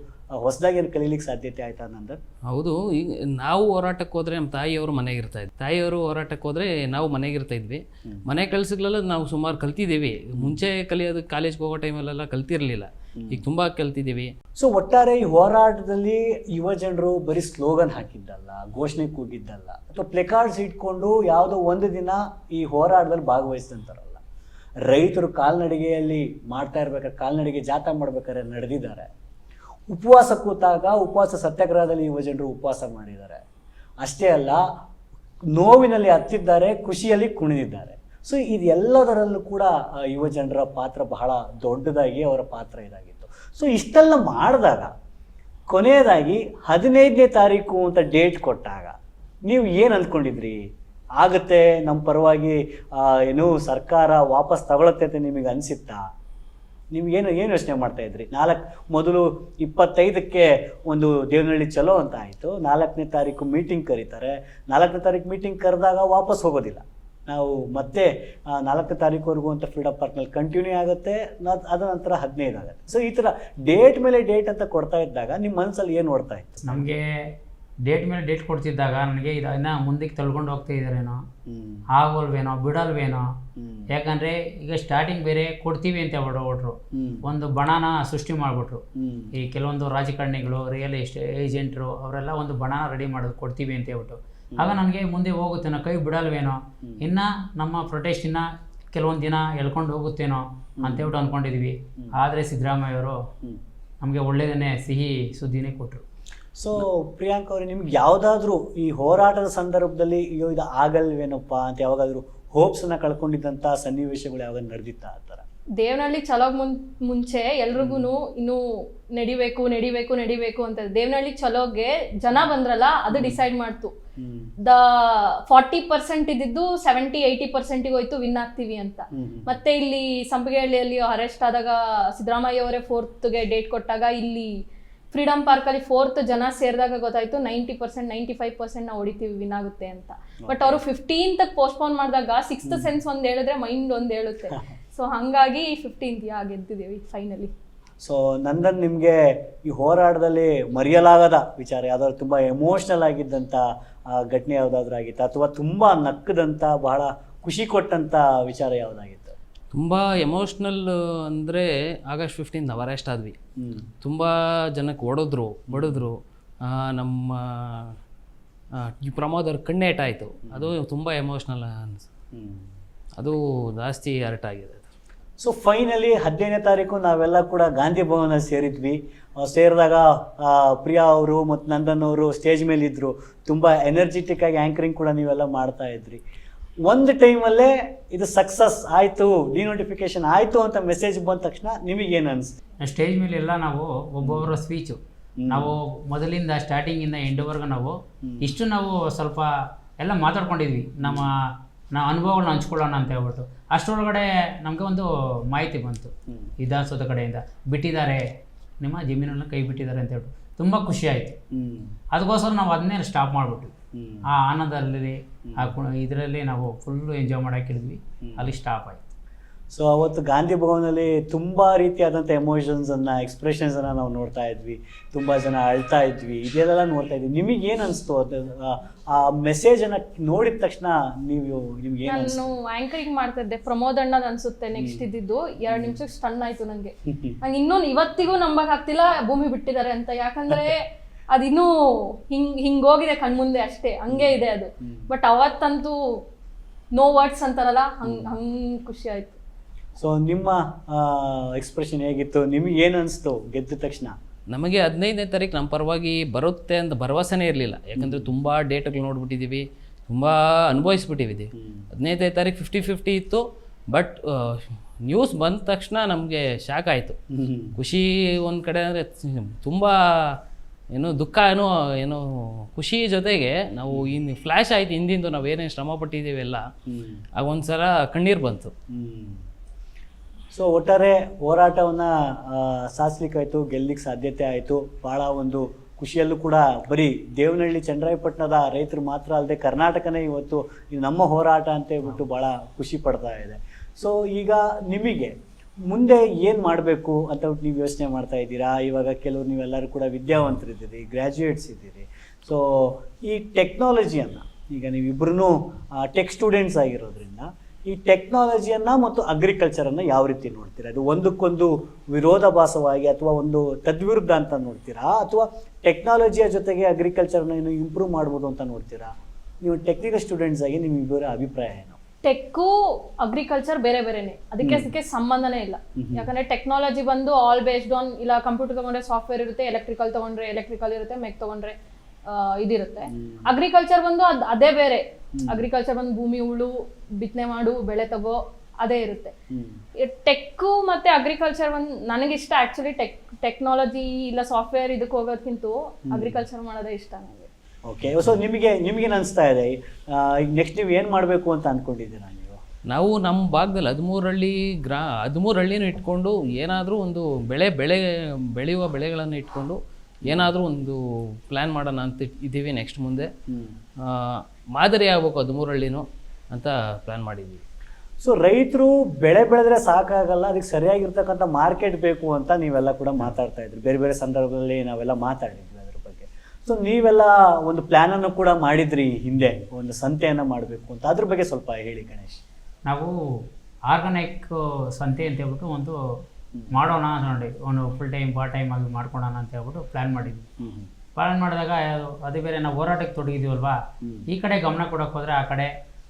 ಹೊಸದಾಗಿ ಏನು ಕಲೀಲಿಕ್ಕೆ ಸಾಧ್ಯತೆ ಆಯ್ತಾ ನಂದನ್? ಹೌದು. ಈಗ ನಾವು ಹೋರಾಟಕ್ಕೆ ಹೋದರೆ ನಮ್ಮ ತಾಯಿಯವರು ಮನೆಗೆ ಇರ್ತಾಯಿದ್ವಿ, ತಾಯಿಯವರು ಹೋರಾಟಕ್ಕೆ ಹೋದರೆ ನಾವು ಮನೆಗೆ ಇರ್ತಾಯಿದ್ವಿ. ಮನೆ ಕೆಲಸಗಳೆಲ್ಲ ನಾವು ಸುಮಾರು ಕಲ್ತಿದ್ದೀವಿ. ಮುಂಚೆ ಕಲಿಯೋದಕ್ಕೆ ಕಾಲೇಜ್ಗೆ ಹೋಗೋ ಟೈಮಲ್ಲೆಲ್ಲ ಕಲ್ತಿರಲಿಲ್ಲ, ಈಗ ತುಂಬ ಕಲ್ತಿದ್ದೀವಿ. ಸೊ ಒಟ್ಟಾರೆ ಈ ಹೋರಾಟದಲ್ಲಿ ಯುವ ಜನರು ಬರೀ ಸ್ಲೋಗನ್ ಹಾಕಿದ್ದಲ್ಲ, ಘೋಷಣೆ ಕೂಗಿದ್ದಲ್ಲ, ಅಥವಾ ಪ್ಲೆಕಾರ್ಡ್ಸ್ ಇಟ್ಕೊಂಡು ಯಾವುದೋ ಒಂದು ದಿನ ಈ ಹೋರಾಟದಲ್ಲಿ ಭಾಗವಹಿಸಿದಂತಾರಲ್ಲ. ರೈತರು ಕಾಲ್ನಡಿಗೆಯಲ್ಲಿ ಮಾಡ್ತಾ ಇರ್ಬೇಕಾದ್ರೆ, ಕಾಲ್ನಡಿಗೆ ಜಾಥಾ ಮಾಡ್ಬೇಕಾದ್ರೆ ನಡೆದಿದ್ದಾರೆ. ಉಪವಾಸ ಕೂತಾಗ ಉಪವಾಸ ಸತ್ಯಾಗ್ರಹದಲ್ಲಿ ಯುವ ಜನರು ಉಪವಾಸ ಮಾಡಿದ್ದಾರೆ. ಅಷ್ಟೇ ಅಲ್ಲ, ನೋವಿನಲ್ಲಿ ಹತ್ತಿದ್ದಾರೆ, ಖುಷಿಯಲ್ಲಿ ಕುಣಿದಿದ್ದಾರೆ. ಸೊ ಇದೆಲ್ಲದರಲ್ಲೂ ಕೂಡ ಯುವ ಜನರ ಪಾತ್ರ ಬಹಳ ದೊಡ್ಡದಾಗಿ ಅವರ ಪಾತ್ರ ಇದಾಗಿತ್ತು. ಸೊ ಇಷ್ಟೆಲ್ಲ ಮಾಡಿದಾಗ ಕೊನೆಯದಾಗಿ 15ನೇ ತಾರೀಕು ಅಂತ ಡೇಟ್ ಕೊಟ್ಟಾಗ ನೀವು ಏನು ಅಂದ್ಕೊಂಡಿದ್ರಿ? ಆಗುತ್ತೆ ನಮ್ಮ ಪರವಾಗಿ ಏನು ಸರ್ಕಾರ ವಾಪಸ್ ತಗೊಳತ್ತೆ ಅಂತ ನಿಮಗೆ ಅನಿಸಿತ್ತಾ? ಏನು ಯೋಚನೆ ಮಾಡ್ತಾ ಇದ್ರಿ? ಮೊದಲು 25ಕ್ಕೆ ಒಂದು ದೇವನಹಳ್ಳಿ ಚಲೋ ಅಂತ ಆಯಿತು, 4ನೇ ತಾರೀಕು ಮೀಟಿಂಗ್ ಕರೀತಾರೆ, 4ನೇ ತಾರೀಕು ಮೀಟಿಂಗ್ ಕರೆದಾಗ ವಾಪಸ್ ಹೋಗೋದಿಲ್ಲ, ನಾವು ಮತ್ತೆ 4ನೇ ತಾರೀಕುವರೆಗೂ ಅಂತ ಫ್ರೀಡಮ್ ಪಾರ್ಕ್ನಲ್ಲಿ ಕಂಟಿನ್ಯೂ ಆಗುತ್ತೆ, ಅದ ನಂತರ 15 ಆಗುತ್ತೆ. ಸೊ ಈ ಥರ ಡೇಟ್ ಮೇಲೆ ಡೇಟ್ ಅಂತ ಕೊಡ್ತಾ ಇದ್ದಾಗ ನಿಮ್ಮ ಮನಸ್ಸಲ್ಲಿ ಏನು ಓಡ್ತಾ ಇತ್ತು? ನಮಗೆ ಡೇಟ್ ಮೇಲೆ ಡೇಟ್ ಕೊಡ್ತಿದ್ದಾಗ ನನಗೆ ಇದನ್ನ ಮುಂದಕ್ಕೆ ತಳ್ಕೊಂಡು ಹೋಗ್ತಾ ಇದ್ದಾರೇನೋ, ಆಗೋಲ್ವೇನೋ, ಬಿಡಲ್ವೇನೋ. ಯಾಕಂದರೆ ಈಗ ಸ್ಟಾರ್ಟಿಂಗ್ ಬೇರೆ ಕೊಡ್ತೀವಿ ಅಂತ ಹೊರಟರು, ಒಂದು ಬಣನ ಸೃಷ್ಟಿ ಮಾಡಿಬಿಟ್ರು. ಈ ಕೆಲವೊಂದು ರಾಜಕಾರಣಿಗಳು, ರಿಯಲ್ ಎಸ್ಟೇಟ್ ಏಜೆಂಟ್ರು ಅವರೆಲ್ಲ ಒಂದು ಬಣನ ರೆಡಿ ಮಾಡೋದು ಕೊಡ್ತೀವಿ ಅಂತ ಹೇಳ್ಬಿಟ್ಟು. ಆಗ ನನಗೆ ಮುಂದೆ ಹೋಗುತ್ತೇನೋ, ಕೈ ಬಿಡಲ್ವೇನೋ, ಇನ್ನು ನಮ್ಮ ಪ್ರೊಟೆಸ್ಟ್ ಇನ್ನು ಕೆಲವೊಂದು ದಿನ ಎಳ್ಕೊಂಡು ಹೋಗುತ್ತೇನೋ ಅಂತೇಳ್ಬಿಟ್ಟು ಅಂದ್ಕೊಂಡಿದ್ವಿ. ಆದರೆ ಸಿದ್ದರಾಮಯ್ಯವರು ನಮಗೆ ಒಳ್ಳೆಯದನ್ನೇ ಸಿಹಿ ಸುದ್ದಿನೇ ಕೊಟ್ಟರು. ಸೊ ಪ್ರಿಯಾಂಕ್ ಅವ್ರೆ, ನಿಮ್ಗೆ ಯಾವುದಾದ್ರೂ ಈ ಹೋರಾಟದ ಸಂದರ್ಭದಲ್ಲಿ ಅಯ್ಯೋ ಇದು ಆಗಲ್ವೇನಪ್ಪ ಅಂತ ಯಾವಾಗಾದ್ರೂ ಹೋಪ್ಸನ್ನ ಕಳ್ಕೊಂಡಿದ್ದಂಥ ಸನ್ನಿವೇಶಗಳು ಯಾವಾಗ ನಡೆದಿತ್ತ ಆ ಥರ? ದೇವನಹಳ್ಳಿ ಚಲೋಗ್ ಮುಂಚೆ ಎಲ್ರಿಗೂ ಇನ್ನು ನಡಿಬೇಕು ಅಂತ. ದೇವನಹಳ್ಳಿ ಚಲೋಗೆ ಜನ ಬಂದ್ರಲ್ಲ, ಅದು ಡಿಸೈಡ್ ಮಾಡ್ತು. 40% ಇದ್ದಿದ್ದು 70-80% ಹೋಯ್ತು, ವಿನ್ ಆಗ್ತೀವಿ ಅಂತ. ಮತ್ತೆ ಇಲ್ಲಿ ಸಂಪಿಗೆಹಳ್ಳಿಯಲ್ಲಿ ಅರೆಸ್ಟ್ ಆದಾಗ ಸಿದ್ದರಾಮಯ್ಯ ಅವರೇ 4ಗೆ ಡೇಟ್ ಕೊಟ್ಟಾಗ ಇಲ್ಲಿ ಫ್ರೀಡಮ್ ಪಾರ್ಕಲ್ಲಿ 4th ಜನ ಸೇರಿದಾಗ ಗೊತ್ತಾಯ್ತು 90% 95% ನಾವು ಹೊಡಿತೀವಿ, ವಿನ್ ಆಗುತ್ತೆ ಅಂತ. ಬಟ್ ಅವರು 15th ಪೋಸ್ಟ್ಪೋನ್ ಮಾಡಿದಾಗ 6th ಸೆನ್ಸ್ ಒಂದು ಹೇಳಿದ್ರೆ ಮೈಂಡ್ ಒಂದು ಹೇಳುತ್ತೆ. ಸೊ ಹಾಗಾಗಿ 15th ಗೆದ್ದಿದ್ದೀವಿ ಫೈನಲಿ. ಸೊ ನಂದನ್, ನಿಮಗೆ ಈ ಹೋರಾಟದಲ್ಲಿ ಮರೆಯಲಾಗದ ವಿಚಾರ ಯಾವ್ದಾದ್ರು ತುಂಬ ಎಮೋಷ್ನಲ್ ಆಗಿದ್ದಂಥ ಘಟನೆ ಯಾವುದಾದ್ರೂ ಆಗಿತ್ತು, ಅಥವಾ ತುಂಬ ನಕ್ಕದಂಥ ಬಹಳ ಖುಷಿ ಕೊಟ್ಟಂಥ ವಿಚಾರ ಯಾವುದಾಗಿತ್ತು? ತುಂಬ ಎಮೋಷ್ನಲ್ ಅಂದರೆ ಆಗಸ್ಟ್ 15 ನಾವು ಅರೆಸ್ಟ್ ಆದ್ವಿ. ತುಂಬ ಜನಕ್ಕೆ ಹೊಡೆದ್ರು, ಬಡಿದ್ರು. ನಮ್ಮ ಈ ಪ್ರಮೋದ್ ಅವ್ರ ಕಣ್ಣೇಟಾಯಿತು, ಅದು ತುಂಬ ಎಮೋಷ್ನಲ್ ಅದು ಜಾಸ್ತಿ ಹರ್ಟ್ ಆಗಿದೆ. ಸೊ ಫೈನಲಿ 15ನೇ ತಾರೀಕು ನಾವೆಲ್ಲ ಕೂಡ ಗಾಂಧಿ ಭವನ ಸೇರಿದ್ವಿ. ಸೇರಿದಾಗ ಪ್ರಿಯಾ ಅವರು ಮತ್ತು ನಂದನ್ ಅವರು ಸ್ಟೇಜ್ ಮೇಲೆ ಇದ್ದರು. ತುಂಬ ಎನರ್ಜೆಟಿಕ್ ಆಗಿ ಆ್ಯಂಕರಿಂಗ್ ಕೂಡ ನೀವೆಲ್ಲ ಮಾಡ್ತಾ ಇದ್ರಿ. ಒಂದು ಟೈಮಲ್ಲೇ ಇದು ಸಕ್ಸಸ್ ಆಯಿತು, ಡಿನೋಟಿಫಿಕೇಶನ್ ಆಯಿತು ಅಂತ ಮೆಸೇಜ್ ಬಂದ ತಕ್ಷಣ ನಿಮಗೇನು ಅನಿಸ್ತು? ಸ್ಟೇಜ್ ಮೇಲೆ ಎಲ್ಲ ನಾವು ಒಬ್ಬೊಬ್ಬರ ಸ್ಪೀಚು ನಾವು ಮೊದಲಿಂದ ಸ್ಟಾರ್ಟಿಂಗಿಂದ ಎಂಡ್ವರೆಗೂ ಇಷ್ಟು ನಾವು ಸ್ವಲ್ಪ ಎಲ್ಲ ಮಾತಾಡ್ಕೊಂಡಿದ್ವಿ, ನಾವು ಅನುಭವಗಳನ್ನ ಹಂಚ್ಕೊಳ್ಳೋಣ ಅಂತ ಹೇಳ್ಬಿಟ್ಟು. ಅಷ್ಟರೊಳಗಡೆ ನಮಗೆ ಒಂದು ಮಾಹಿತಿ ಬಂತು ವಿಧಾನಸೌಧ ಕಡೆಯಿಂದ, ಬಿಟ್ಟಿದ್ದಾರೆ ನಿಮ್ಮ ಜಮೀನನ್ನು ಕೈ ಬಿಟ್ಟಿದ್ದಾರೆ ಅಂತ ಹೇಳ್ಬಿಟ್ಟು. ತುಂಬ ಖುಷಿ ಆಯಿತು. ಅದಕ್ಕೋಸ್ಕರ ನಾವು ಅದನ್ನೇ ಸ್ಟಾಪ್ ಮಾಡಿಬಿಟ್ವಿ. ಆ ಆನಂದದಲ್ಲಿ ಇದರಲ್ಲಿ ನಾವು ಫುಲ್ಲು ಎಂಜಾಯ್ ಮಾಡೋಕ್ಕಿದ್ವಿ, ಅಲ್ಲಿ ಸ್ಟಾಪ್ ಆಯಿತು. ಸೊ ಅವತ್ತು ಗಾಂಧಿ ಭವನಲ್ಲಿ ತುಂಬ ರೀತಿಯಾದಂಥ ಎಮೋಷನ್ಸನ್ನು, ಎಕ್ಸ್ಪ್ರೆಷನ್ಸನ್ನು ನಾವು ನೋಡ್ತಾ ಇದ್ವಿ. ತುಂಬ ಜನ ಅಳ್ತಾ ಇದ್ವಿ, ಇದೆಲ್ಲ ನೋಡ್ತಾ ಇದ್ವಿ. ನಿಮಗೇನು ಅನಿಸ್ತು ಆ ಮೆಸೇಜನ್ನು ನೋಡಿದ ತಕ್ಷಣ? ನಿಮ್ಗೆ ನಾನು ಆಂಕರಿಂಗ್ ಮಾಡ್ತಾ ಇದ್ದೆ, ಪ್ರಮೋದ್ ಅಣ್ಣದ್ ಅನ್ಸುತ್ತೆ ನೆಕ್ಸ್ಟ್ ಇದ್ದಿದ್ದು. 2 ನಿಮಿಷಕ್ಕೆ ಸ್ಟನ್ ಆಯ್ತು ನನಗೆ. ನಂಗೆ ಇನ್ನೂ ಇವತ್ತಿಗೂ ನಂಬಕ್ ಆಗ್ತಿಲ್ಲ ಭೂಮಿ ಬಿಟ್ಟಿದ್ದಾರೆ ಅಂತ. ಯಾಕಂದ್ರೆ ಅದಿನ್ನೂ ಹಿಂಗೋಗಿದೆ ಕಣ್ಮುಂದೆ ಅಷ್ಟೇ, ಹಂಗೆ ಇದೆ ಅದು. ಬಟ್ ಅವತ್ತಂತೂ ನೋ ವರ್ಡ್ಸ್ ಅಂತಾರಲ್ಲ, ಹಂಗ್ ಖುಷಿ ಆಯ್ತು. ಸೊ ನಿಮ್ಮ ಎಕ್ಸ್ಪ್ರೆಷನ್ ಹೇಗಿತ್ತು? ನಿಮಗೆ ಏನು ಅನಿಸ್ತು ಗೆದ್ದ ತಕ್ಷಣ? ನಮಗೆ 15ನೇ ತಾರೀಕು ನಮ್ಮ ಪರವಾಗಿ ಬರುತ್ತೆ ಅಂತ ಭರವಸೆನೇ ಇರಲಿಲ್ಲ. ಯಾಕಂದರೆ ತುಂಬ ಡೇಟ್ಗಳು ನೋಡ್ಬಿಟ್ಟಿದ್ದೀವಿ, ತುಂಬ ಅನುಭವಿಸ್ಬಿಟ್ಟಿದ್ದೀವಿ. 15ನೇ ತಾರೀಕು 50-50 ಇತ್ತು. ಬಟ್ ನ್ಯೂಸ್ ಬಂದ ತಕ್ಷಣ ನಮಗೆ ಶಾಕ್ ಆಯಿತು. ಖುಷಿ ಒಂದು ಕಡೆ ಅಂದರೆ ತುಂಬ ದುಃಖ ಏನೋ ಖುಷಿ ಜೊತೆಗೆ ನಾವು ಇನ್ನು ಫ್ಲ್ಯಾಶ್ ಆಯಿತು ಹಿಂದಿಂದು ನಾವು ಏನೇನು ಶ್ರಮ ಪಟ್ಟಿದ್ದೀವಿ ಎಲ್ಲ. ಆಗ ಒಂದ್ಸಲ ಕಣ್ಣೀರು ಬಂತು. ಸೊ ಒಟ್ಟಾರೆ ಹೋರಾಟವನ್ನು ಸಾಧಿಸ್ಲಿಕ್ಕಾಯಿತು, ಗೆಲ್ಲಲಿಕ್ಕೆ ಸಾಧ್ಯತೆ ಆಯಿತು. ಭಾಳ ಒಂದು ಖುಷಿಯಲ್ಲೂ ಕೂಡ ಬರೀ ದೇವನಹಳ್ಳಿ ಚನ್ನರಾಯಪಟ್ಟಣದ ರೈತರು ಮಾತ್ರ ಅಲ್ಲದೆ ಕರ್ನಾಟಕನೇ ಇವತ್ತು ಇದು ನಮ್ಮ ಹೋರಾಟ ಅಂತ ಹೇಳ್ಬಿಟ್ಟು ಭಾಳ ಖುಷಿ ಪಡ್ತಾ ಇದೆ. ಸೊ ಈಗ ನಿಮಗೆ ಮುಂದೆ ಏನು ಮಾಡಬೇಕು ಅಂತ ನೀವು ಯೋಚನೆ ಮಾಡ್ತಾ ಇದ್ದೀರಾ? ಇವಾಗ ಕೆಲವರು ನೀವೆಲ್ಲರೂ ಕೂಡ ವಿದ್ಯಾವಂತರಿದ್ದೀರಿ, ಗ್ರ್ಯಾಜುಯೇಟ್ಸ್ ಇದ್ದೀರಿ. ಸೊ ಈ ಟೆಕ್ನಾಲಜಿಯನ್ನು, ಈಗ ನೀವಿಬ್ಬರೂ ಟೆಕ್ ಸ್ಟೂಡೆಂಟ್ಸ್ ಆಗಿರೋದ್ರಿಂದ ಈ ಟೆಕ್ನಾಲಜಿಯನ್ನು ಮತ್ತು ಅಗ್ರಿಕಲ್ಚರನ್ನು ಯಾವ ರೀತಿ ನೋಡ್ತೀರಾ? ಅದು ಒಂದಕ್ಕೊಂದು ವಿರೋಧಾಭಾಸವಾಗಿ ಅಥವಾ ಒಂದು ತದ್ವಿರುದ್ಧ ಅಂತ ನೋಡ್ತೀರಾ, ಅಥವಾ ಟೆಕ್ನಾಲಜಿಯ ಜೊತೆಗೆ ಅಗ್ರಿಕಲ್ಚರ್ನ ಏನು ಇಂಪ್ರೂವ್ ಮಾಡ್ಬೋದು ಅಂತ ನೋಡ್ತೀರಾ? ನೀವು ಟೆಕ್ನಿಕಲ್ ಸ್ಟೂಡೆಂಟ್ಸ್ ಆಗಿ ನಿಮ್ಮಿಬ್ಬರ ಅಭಿಪ್ರಾಯ ಏನು? ಟೆಕ್ಕು ಅಗ್ರಿಕಲ್ಚರ್ ಬೇರೆ ಬೇರೆನೆ, ಅದಕ್ಕೆ ಸಂಬಂಧನೇ ಇಲ್ಲ. ಯಾಕಂದ್ರೆ ಟೆಕ್ನಾಲಜಿ ಬಂದು ಆಲ್ ಬೇಸ್ಡ್ ಆನ್, ಇಲ್ಲ ಕಂಪ್ಯೂಟರ್ ತಗೊಂಡ್ರೆ ಸಾಫ್ಟ್ವೇರ್ ಇರುತ್ತೆ, ಎಲೆಕ್ಟ್ರಿಕಲ್ ತಗೊಂಡ್ರೆ ಎಲೆಕ್ಟ್ರಿಕಲ್ ಇರುತ್ತೆ, ಮೆಕ್ ತಗೊಂಡ್ರೆ ಇದಿರುತ್ತೆ. ಅಗ್ರಿಕಲ್ಚರ್ ಬಂದು ಅದೇ ಬೇರೆ, ಅಗ್ರಿಕಲ್ಚರ್ ಬಂದು ಭೂಮಿ ಉಳು, ಬಿತ್ತನೆ ಮಾಡು, ಬೆಳೆ ತಗೋ, ಅದೇ ಇರುತ್ತೆ. ಟೆಕ್ಕು ಮತ್ತೆ ಅಗ್ರಿಕಲ್ಚರ್ ನನಗಿಷ್ಟ ಆಕ್ಚುಲಿ. ಟೆಕ್ನಾಲಜಿ ಇಲ್ಲ ಸಾಫ್ಟ್ವೇರ್ ಇದಕ್ಕೆ ಹೋಗೋದಕ್ಕಿಂತ ಅಗ್ರಿಕಲ್ಚರ್ ಮಾಡೋದೇ ಇಷ್ಟ ನನಗೆ. ಓಕೆ, ಸೊ ನಿಮಗೇನು ಅನಿಸ್ತಾ ಇದೆ ಈಗ ನೆಕ್ಸ್ಟ್ ನೀವು ಏನು ಮಾಡಬೇಕು ಅಂತ ಅಂದ್ಕೊಂಡಿದ್ದೀರಾ ನೀವು? ನಾವು ನಮ್ಮ ಭಾಗದಲ್ಲಿ 13 ಹಳ್ಳಿನೂ ಇಟ್ಕೊಂಡು ಏನಾದರೂ ಒಂದು ಬೆಳೆಯುವ ಬೆಳೆಗಳನ್ನು ಇಟ್ಕೊಂಡು ಏನಾದರೂ ಒಂದು ಪ್ಲ್ಯಾನ್ ಮಾಡೋಣ ಅಂತ ಇದ್ದೀವಿ. ನೆಕ್ಸ್ಟ್ ಮುಂದೆ ಮಾದರಿ ಆಗ್ಬೇಕು 13 ಹಳ್ಳಿನೂ ಅಂತ ಪ್ಲ್ಯಾನ್ ಮಾಡಿದ್ದೀವಿ. ಸೊ ರೈತರು ಬೆಳೆ ಬೆಳೆದ್ರೆ ಸಾಕಾಗಲ್ಲ, ಅದಕ್ಕೆ ಸರಿಯಾಗಿರ್ತಕ್ಕಂಥ ಮಾರ್ಕೆಟ್ ಬೇಕು ಅಂತ ನೀವೆಲ್ಲ ಕೂಡ ಮಾತಾಡ್ತಾ ಇದ್ರಿ. ಬೇರೆ ಬೇರೆ ಸಂದರ್ಭದಲ್ಲಿ ನಾವೆಲ್ಲ ಮಾತಾಡಿದ್ವಿ ಅದ್ರ ಬಗ್ಗೆ. ಸೊ ನೀವೆಲ್ಲ ಒಂದು ಪ್ಲ್ಯಾನನ್ನು ಕೂಡ ಮಾಡಿದ್ರಿ ಹಿಂದೆ, ಒಂದು ಸಂತೆಯನ್ನು ಮಾಡಬೇಕು ಅಂತ. ಅದ್ರ ಬಗ್ಗೆ ಸ್ವಲ್ಪ ಹೇಳಿ ಗಣೇಶ್. ನಾವು ಆರ್ಗಾನಿಕ್ ಸಂತೆ ಅಂತ ಹೇಳ್ಬಿಟ್ಟು ಒಂದು ಮಾಡೋಣ ನೋಡಿ, ಒಂದು ಫುಲ್ ಟೈಮ್ ಪಾರ್ಟ್ ಟೈಮ್ ಆಗಿ ಮಾಡ್ಕೊಳೋಣ ಅಂತ ಹೇಳ್ಬಿಟ್ಟು ಪ್ಲ್ಯಾನ್ ಮಾಡಿದ್ವಿ. ಪ್ಲ್ಯಾನ್ ಮಾಡಿದಾಗ ಅದೇ ಬೇರೆ ನಾವು ಹೋರಾಟಕ್ಕೆ ತೊಡಗಿದ್ದೀವಲ್ವಾ, ಈ ಕಡೆ ಗಮನ ಕೊಡೋಕೆ ಹೋದರೆ ಆ ಕಡೆ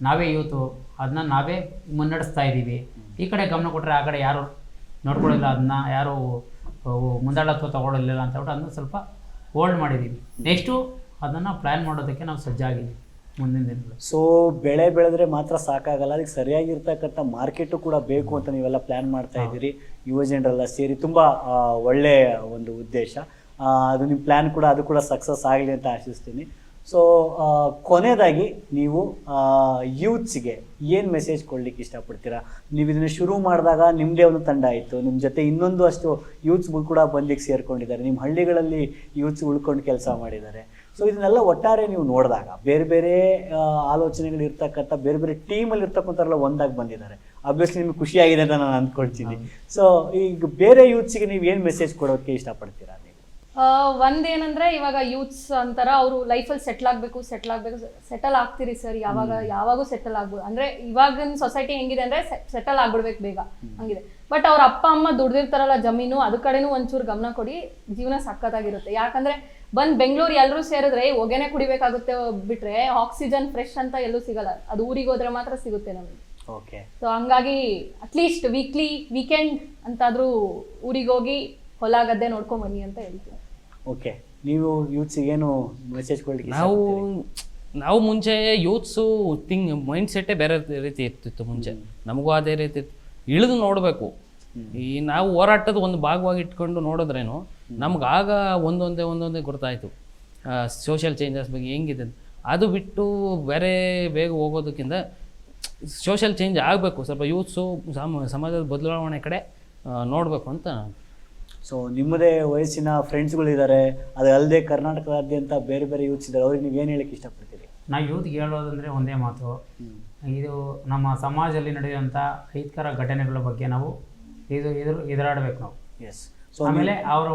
ನಾವೇ ಯೂತು ಅದನ್ನ ನಾವೇ ಮುನ್ನಡೆಸ್ತಾ ಇದ್ದೀವಿ. ಈ ಕಡೆ ಗಮನ ಕೊಟ್ಟರೆ ಆ ಕಡೆ ಯಾರು ನೋಡ್ಕೊಳ್ಳಿಲ್ಲ, ಅದನ್ನ ಯಾರು ಮುಂದಾಳತ್ವ ತೊಗೊಳ್ಳಲಿಲ್ಲ ಅಂತ ಹೇಳ್ಬಿಟ್ಟು ಅದನ್ನ ಸ್ವಲ್ಪ ಹೋಲ್ಡ್ ಮಾಡಿದ್ದೀವಿ. ನೆಕ್ಸ್ಟು ಅದನ್ನು ಪ್ಲ್ಯಾನ್ ಮಾಡೋದಕ್ಕೆ ನಾವು ಸಜ್ಜಾಗಿದ್ದೀವಿ ಮುಂದಿನ ದಿನಗಳು. ಸೊ ಬೆಳೆ ಬೆಳೆದ್ರೆ ಮಾತ್ರ ಸಾಕಾಗಲ್ಲ, ಅದಕ್ಕೆ ಸರಿಯಾಗಿರ್ತಕ್ಕಂಥ ಮಾರ್ಕೆಟು ಕೂಡ ಬೇಕು ಅಂತ ನೀವೆಲ್ಲ ಪ್ಲ್ಯಾನ್ ಮಾಡ್ತಾ ಇದ್ದೀರಿ. ಯುವ ಜನರೆಲ್ಲ ಸೇರಿ ತುಂಬ ಒಳ್ಳೆಯ ಒಂದು ಉದ್ದೇಶ. ಅದು ನಿಮ್ಮ ಪ್ಲ್ಯಾನ್ ಕೂಡ ಅದು ಕೂಡ ಸಕ್ಸಸ್ ಆಗಲಿ ಅಂತ ಆಶಿಸ್ತೀನಿ. ಸೊ ಕೊನೆಯದಾಗಿ ನೀವು ಯೂತ್ಸ್ಗೆ ಏನು ಮೆಸೇಜ್ ಕೊಡ್ಲಿಕ್ಕೆ ಇಷ್ಟಪಡ್ತೀರಾ? ನೀವು ಇದನ್ನು ಶುರು ಮಾಡಿದಾಗ ನಿಮ್ಮದೇ ಒಂದು ತಂಡ ಇತ್ತು, ನಿಮ್ಮ ಜೊತೆ ಇನ್ನೊಂದು ಅಷ್ಟು ಯೂತ್ಸ್ಗಳು ಕೂಡ ಬಂದಿಗೆ ಸೇರ್ಕೊಂಡಿದ್ದಾರೆ, ನಿಮ್ಮ ಹಳ್ಳಿಗಳಲ್ಲಿ ಯೂತ್ಸ್ ಉಳ್ಕೊಂಡು ಕೆಲಸ ಮಾಡಿದ್ದಾರೆ. ಸೊ ಇದನ್ನೆಲ್ಲ ಒಟ್ಟಾರೆ ನೀವು ನೋಡಿದಾಗ ಬೇರೆ ಬೇರೆ ಆಲೋಚನೆಗಳು ಇರ್ತಕ್ಕಂಥ ಬೇರೆ ಬೇರೆ ಟೀಮಲ್ಲಿ ಇರ್ತಕ್ಕಂಥವ್ರೆಲ್ಲ ಒಂದಾಗಿ ಬಂದಿದ್ದಾರೆ. ಅಬ್ವಿಯಸ್ಲಿ ನಿಮ್ಗೆ ಖುಷಿಯಾಗಿದೆ ಅಂತ ನಾನು ಅಂದ್ಕೊಳ್ತೀನಿ. ಸೊ ಈಗ ಬೇರೆ ಯೂತ್ಸ್ಗೆ ನೀವು ಏನು ಮೆಸೇಜ್ ಕೊಡೋಕ್ಕೆ ಇಷ್ಟಪಡ್ತೀರಾ ನೀವು? ಒಂದೇನಂದ್ರೆ ಇವಾಗ ಯೂತ್ಸ್ ಅಂತಾರ ಅವರು ಲೈಫಲ್ಲಿ ಸೆಟಲ್ ಆಗ್ತೀರಿ ಸರ್, ಯಾವಾಗೂ ಸೆಟಲ್ ಆಗ್ಬೋದು. ಅಂದ್ರೆ ಇವಾಗಿನ ಸೊಸೈಟಿ ಹೆಂಗಿದೆ ಅಂದ್ರೆ ಸೆಟಲ್ ಆಗ್ಬಿಡ್ಬೇಕು ಬೇಗ ಹಂಗಿದೆ. ಬಟ್ ಅವ್ರ ಅಪ್ಪ ಅಮ್ಮ ದುಡ್ದಿರ್ತಾರಲ್ಲ ಜಮೀನು, ಅದ್ರ ಕಡೆನೂ ಒಂಚೂರು ಗಮನ ಕೊಡಿ, ಜೀವನ ಸಖತ್ತಾಗಿರುತ್ತೆ. ಯಾಕಂದ್ರೆ ಬೆಂಗಳೂರು ಎಲ್ಲರೂ ಸೇರಿದ್ರೆ ಹೊಗೆನೆ ಕುಡಿಬೇಕಾಗುತ್ತೆ ಬಿಟ್ರೆ ಆಕ್ಸಿಜನ್ ಫ್ರೆಶ್ ಅಂತ ಎಲ್ಲೂ ಸಿಗಲ್ಲ. ಅದು ಊರಿಗೆ ಹೋದ್ರೆ ಮಾತ್ರ ಸಿಗುತ್ತೆ ನಮಗೆ. ಓಕೆ, ಸೊ ಹಂಗಾಗಿ ಅಟ್ಲೀಸ್ಟ್ ವೀಕೆಂಡ್ ಅಂತಾದ್ರೂ ಊರಿಗೆ ಹೋಗಿ ಹೊಲ ಗದ್ದೆ ನೋಡ್ಕೊಂಡ್ ಬನ್ನಿ ಅಂತ ಹೇಳ್ತೀವಿ. ಓಕೆ, ನೀವು ಯೂತ್ಸಿಗೆ ಏನು ಮೆಸೇಜ್ ಕೊಡ್ಲಿಕ್ಕೆ? ನಾವು ಮುಂಚೆ ಯೂತ್ಸು ಮೈಂಡ್ ಸೆಟ್ಟೇ ಬೇರೆ ರೀತಿ ಇರ್ತಿತ್ತು ಮುಂಚೆ. ನಮಗೂ ಅದೇ ರೀತಿ ಇಳಿದು ನೋಡಬೇಕು. ಈ ನಾವು ಹೋರಾಟದ ಒಂದು ಭಾಗವಾಗಿ ಇಟ್ಕೊಂಡು ನೋಡಿದ್ರೇನು ನಮ್ಗೆ ಆಗ ಒಂದೊಂದೇ ಗೊತ್ತಾಯಿತು ಸೋಷಿಯಲ್ ಚೇಂಜಸ್ ಬಗ್ಗೆ ಹೆಂಗಿದೆ. ಅದು ಬಿಟ್ಟು ಬೇರೆ ಬೇಗ ಹೋಗೋದಕ್ಕಿಂತ ಸೋಷಿಯಲ್ ಚೇಂಜ್ ಆಗಬೇಕು, ಸ್ವಲ್ಪ ಯೂತ್ಸು ಸಮಾಜದ ಬದಲಾವಣೆ ಕಡೆ ನೋಡಬೇಕು ಅಂತ. ಸೊ ನಿಮ್ಮದೇ ವಯಸ್ಸಿನ ಫ್ರೆಂಡ್ಸ್ಗಳಿದ್ದಾರೆ, ಅದು ಅಲ್ಲದೆ ಕರ್ನಾಟಕದಾದ್ಯಂತ ಬೇರೆ ಬೇರೆ ಯೂತ್ಸ್ ಇದ್ದಾರೆ, ಅವ್ರಿಗೆ ನೀವು ಏನು ಹೇಳಕ್ಕೆ ಇಷ್ಟಪಡ್ತೀರಿ? ನಾವು ಯೂತ್ಗೆ ಹೇಳೋದಂದರೆ ಒಂದೇ ಮಾತು, ಇದು ನಮ್ಮ ಸಮಾಜದಲ್ಲಿ ನಡೆಯುವಂಥ ಅಹಿತಕರ ಘಟನೆಗಳ ಬಗ್ಗೆ ನಾವು ಎದುರಾಡಬೇಕು ನಾವು. ಎಸ್. ಸೊ ಆಮೇಲೆ ಅವರು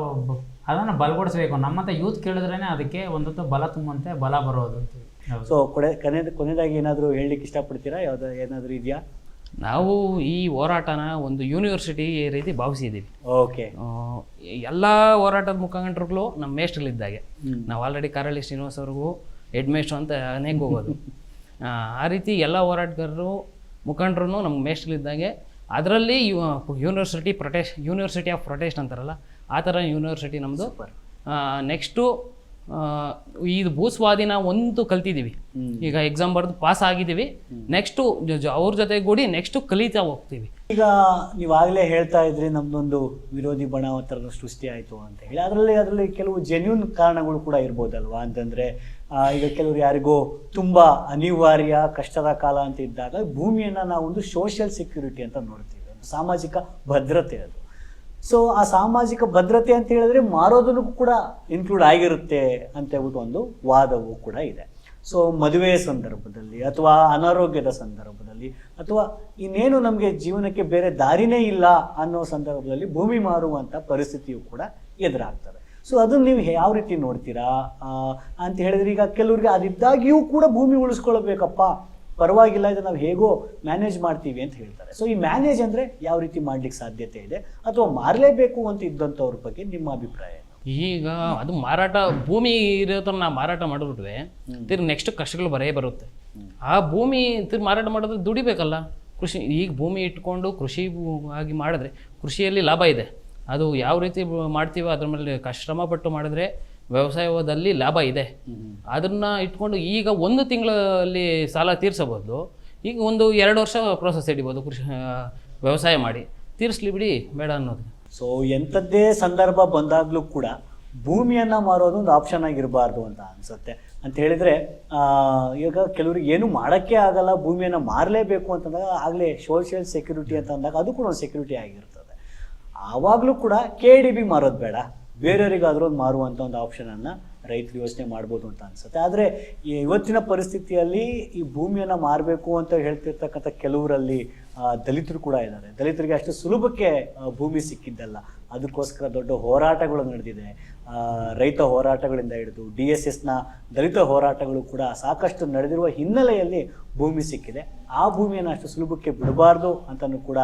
ಅದನ್ನು ಬಲಗೊಳಿಸಬೇಕು. ನಮ್ಮಂಥ ಯೂತ್ ಕೇಳಿದ್ರೇ ಅದಕ್ಕೆ ಒಂದೊತ್ತು ಬಲ ತುಂಬಂತೆ ಬಲ ಬರೋದು ಅಂತೀವಿ. ಸೊ ಕೊನೆಯದಾಗಿ ಏನಾದರೂ ಹೇಳಲಿಕ್ಕೆ ಇಷ್ಟಪಡ್ತೀರಾ? ಏನಾದರೂ ಇದೆಯಾ? ನಾವು ಈ ಹೋರಾಟನ ಒಂದು ಯೂನಿವರ್ಸಿಟಿ ರೀತಿ ಭಾವಿಸಿದ್ದೀವಿ. ಓಕೆ, ಎಲ್ಲ ಹೋರಾಟದ ಮುಖಂಡರುಗಳು ನಮ್ಮ ಮೇಷ್ಟ್ರಲ್ಲಿದ್ದಾಗೆ. ನಾವು ಆಲ್ರೆಡಿ ಕಾರಳ್ಳಿ ಶ್ರೀನಿವಾಸ್ ಅವ್ರಿಗೂ ಹೆಡ್ ಮೇಷ್ಟ್ರು ಅಂತ ಅನೇಕ ಹೋಗೋದು. ಆ ರೀತಿ ಎಲ್ಲ ಹೋರಾಟಗಾರರು ಮುಖಂಡರು ನಮ್ಮ ಮೇಷ್ಟ್ರಲ್ಲಿದ್ದಾಗೆ. ಅದರಲ್ಲಿ ಯೂನಿವರ್ಸಿಟಿ ಆಫ್ ಪ್ರೊಟೆಸ್ಟ್ ಅಂತಾರಲ್ಲ, ಆ ಥರ ಯೂನಿವರ್ಸಿಟಿ ನಮ್ಮದು. ನೆಕ್ಸ್ಟು ಇದು ಭೂಸ್ವಾಧೀನ ಒಂದು ಕಲ್ತಿದ್ದೀವಿ. ಈಗ ಎಕ್ಸಾಮ್ ಬರೆದು ಪಾಸ್ ಆಗಿದ್ದೀವಿ. ನೆಕ್ಸ್ಟು ಅವ್ರ ಜೊತೆಗೂಡಿ ನೆಕ್ಸ್ಟು ಕಲಿತಾ ಹೋಗ್ತೀವಿ. ಈಗ ನೀವಾಗಲೇ ಹೇಳ್ತಾ ಇದ್ರಿ ನಮ್ದೊಂದು ವಿರೋಧಿ ಬಣ ಥರದ ಸೃಷ್ಟಿ ಆಯಿತು ಅಂತ ಹೇಳಿ. ಅದರಲ್ಲಿ ಕೆಲವು ಜೆನ್ಯೂನ್ ಕಾರಣಗಳು ಕೂಡ ಇರ್ಬೋದಲ್ವಾ? ಅಂತಂದರೆ ಈಗ ಕೆಲವರು ಯಾರಿಗೋ ತುಂಬ ಅನಿವಾರ್ಯ ಕಷ್ಟದ ಕಾಲ ಅಂತ ಇದ್ದಾಗ ಭೂಮಿಯನ್ನು ನಾವು ಒಂದು ಸೋಷಿಯಲ್ ಸೆಕ್ಯೂರಿಟಿ ಅಂತ ನೋಡ್ತೀವಿ, ಒಂದು ಸಾಮಾಜಿಕ ಭದ್ರತೆ ಅದು. ಸೊ ಆ ಸಾಮಾಜಿಕ ಭದ್ರತೆ ಅಂತ ಹೇಳಿದ್ರೆ ಮಾರೋದನ್ನು ಕೂಡ ಇನ್ಕ್ಲೂಡ್ ಆಗಿರುತ್ತೆ ಅಂತ ಹೇಳ್ಬಿಟ್ಟು ಒಂದು ವಾದವೂ ಕೂಡ ಇದೆ. ಸೊ ಮದುವೆಯ ಸಂದರ್ಭದಲ್ಲಿ ಅಥವಾ ಅನಾರೋಗ್ಯದ ಸಂದರ್ಭದಲ್ಲಿ ಅಥವಾ ಇನ್ನೇನು ನಮಗೆ ಜೀವನಕ್ಕೆ ಬೇರೆ ದಾರಿನೇ ಇಲ್ಲ ಅನ್ನೋ ಸಂದರ್ಭದಲ್ಲಿ ಭೂಮಿ ಮಾರುವಂಥ ಪರಿಸ್ಥಿತಿಯು ಕೂಡ ಎದುರಾಗ್ತದೆ. ಸೊ ಅದನ್ನು ನೀವು ಯಾವ ರೀತಿ ನೋಡ್ತೀರಾ ಅಂತ ಹೇಳಿದ್ರೆ, ಈಗ ಕೆಲವ್ರಿಗೆ ಅದಿದ್ದಾಗಿಯೂ ಕೂಡ ಭೂಮಿ ಉಳಿಸ್ಕೊಳ್ಬೇಕಪ್ಪ, ಪರವಾಗಿಲ್ಲ, ಇದು ನಾವು ಹೇಗೋ ಮ್ಯಾನೇಜ್ ಮಾಡ್ತೀವಿ ಅಂತ ಹೇಳ್ತಾರೆ. ಸೊ ಈ ಮ್ಯಾನೇಜ್ ಅಂದರೆ ಯಾವ ರೀತಿ ಮಾಡ್ಲಿಕ್ಕೆ ಸಾಧ್ಯತೆ ಇದೆ, ಅಥವಾ ಮಾರಲೇಬೇಕು ಅಂತ ಇದ್ದಂಥವ್ರ ಬಗ್ಗೆ ನಿಮ್ಮ ಅಭಿಪ್ರಾಯ? ಈಗ ಅದು ಮಾರಾಟ ಭೂಮಿ ಇರೋದ್ರ ನಾವು ಮಾರಾಟ ಮಾಡಿಬಿಟ್ರೆ ತಿರ್ಗಿ ನೆಕ್ಸ್ಟ್ ಕಷ್ಟಗಳು ಬರುತ್ತೆ. ಆ ಭೂಮಿ ತಿರ್ಗಿ ಮಾರಾಟ ಮಾಡಿದ್ರೆ ದುಡಿಬೇಕಲ್ಲ. ಈಗ ಭೂಮಿ ಇಟ್ಕೊಂಡು ಕೃಷಿ ಆಗಿ ಮಾಡಿದ್ರೆ ಕೃಷಿಯಲ್ಲಿ ಲಾಭ ಇದೆ. ಅದು ಯಾವ ರೀತಿ ಮಾಡ್ತೀವೋ ಅದ್ರ ಮೇಲೆ ಶ್ರಮಪಟ್ಟು ಮಾಡಿದ್ರೆ ವ್ಯವಸಾಯದಲ್ಲಿ ಲಾಭ ಇದೆ. ಅದನ್ನು ಇಟ್ಕೊಂಡು ಈಗ 1 ತಿಂಗಳಲ್ಲಿ ಸಾಲ ತೀರಿಸಬಹುದು. ಈಗ 1-2 ವರ್ಷ ಪ್ರೋಸೆಸ್ ಹಿಡಿಬೋದು ಕೃಷಿ ವ್ಯವಸಾಯ ಮಾಡಿ. ತೀರಿಸ್ಲಿ ಬಿಡಿ ಬೇಡ ಅನ್ನೋದು. ಸೊ ಎಂಥದ್ದೇ ಸಂದರ್ಭ ಬಂದಾಗಲೂ ಕೂಡ ಭೂಮಿಯನ್ನು ಮಾರೋದು ಒಂದು ಆಪ್ಷನ್ ಆಗಿರಬಾರ್ದು ಅಂತ ಅನಿಸುತ್ತೆ. ಅಂತ ಹೇಳಿದರೆ ಈಗ ಕೆಲವ್ರಿಗೆ ಏನು ಮಾಡೋಕ್ಕೆ ಆಗಲ್ಲ, ಭೂಮಿಯನ್ನು ಮಾರಲೇಬೇಕು ಅಂತಂದಾಗ ಆಗಲೇ ಸೋಷಿಯಲ್ ಸೆಕ್ಯೂರಿಟಿ ಅಂತ ಅಂದಾಗ ಅದು ಕೂಡ ಒಂದು ಸೆಕ್ಯೂರಿಟಿ ಆಗಿರ್ತದೆ. ಆವಾಗಲೂ ಕೂಡ KDB ಮಾರೋದು ಬೇಡ, ಬೇರೆಯವರಿಗಾದರೂ ಒಂದು ಮಾರುವಂಥ ಒಂದು ಆಪ್ಷನನ್ನು ರೈತರು ಯೋಚನೆ ಮಾಡ್ಬೋದು ಅಂತ ಅನಿಸುತ್ತೆ. ಆದರೆ ಇವತ್ತಿನ ಪರಿಸ್ಥಿತಿಯಲ್ಲಿ ಈ ಭೂಮಿಯನ್ನು ಮಾರಬೇಕು ಅಂತ ಹೇಳ್ತಿರ್ತಕ್ಕಂಥ ಕೆಲವರಲ್ಲಿ ದಲಿತರು ಕೂಡ ಇದ್ದಾರೆ. ದಲಿತರಿಗೆ ಅಷ್ಟು ಸುಲಭಕ್ಕೆ ಭೂಮಿ ಸಿಕ್ಕಿದ್ದಲ್ಲ, ಅದಕ್ಕೋಸ್ಕರ ದೊಡ್ಡ ಹೋರಾಟಗಳು ನಡೆದಿದೆ. ರೈತ ಹೋರಾಟಗಳಿಂದ ಹಿಡಿದು DSSನ ದಲಿತ ಹೋರಾಟಗಳು ಕೂಡ ಸಾಕಷ್ಟು ನಡೆದಿರುವ ಹಿನ್ನೆಲೆಯಲ್ಲಿ ಭೂಮಿ ಸಿಕ್ಕಿದೆ. ಆ ಭೂಮಿಯನ್ನು ಅಷ್ಟು ಸುಲಭಕ್ಕೆ ಬಿಡಬಾರ್ದು ಅಂತಲೂ ಕೂಡ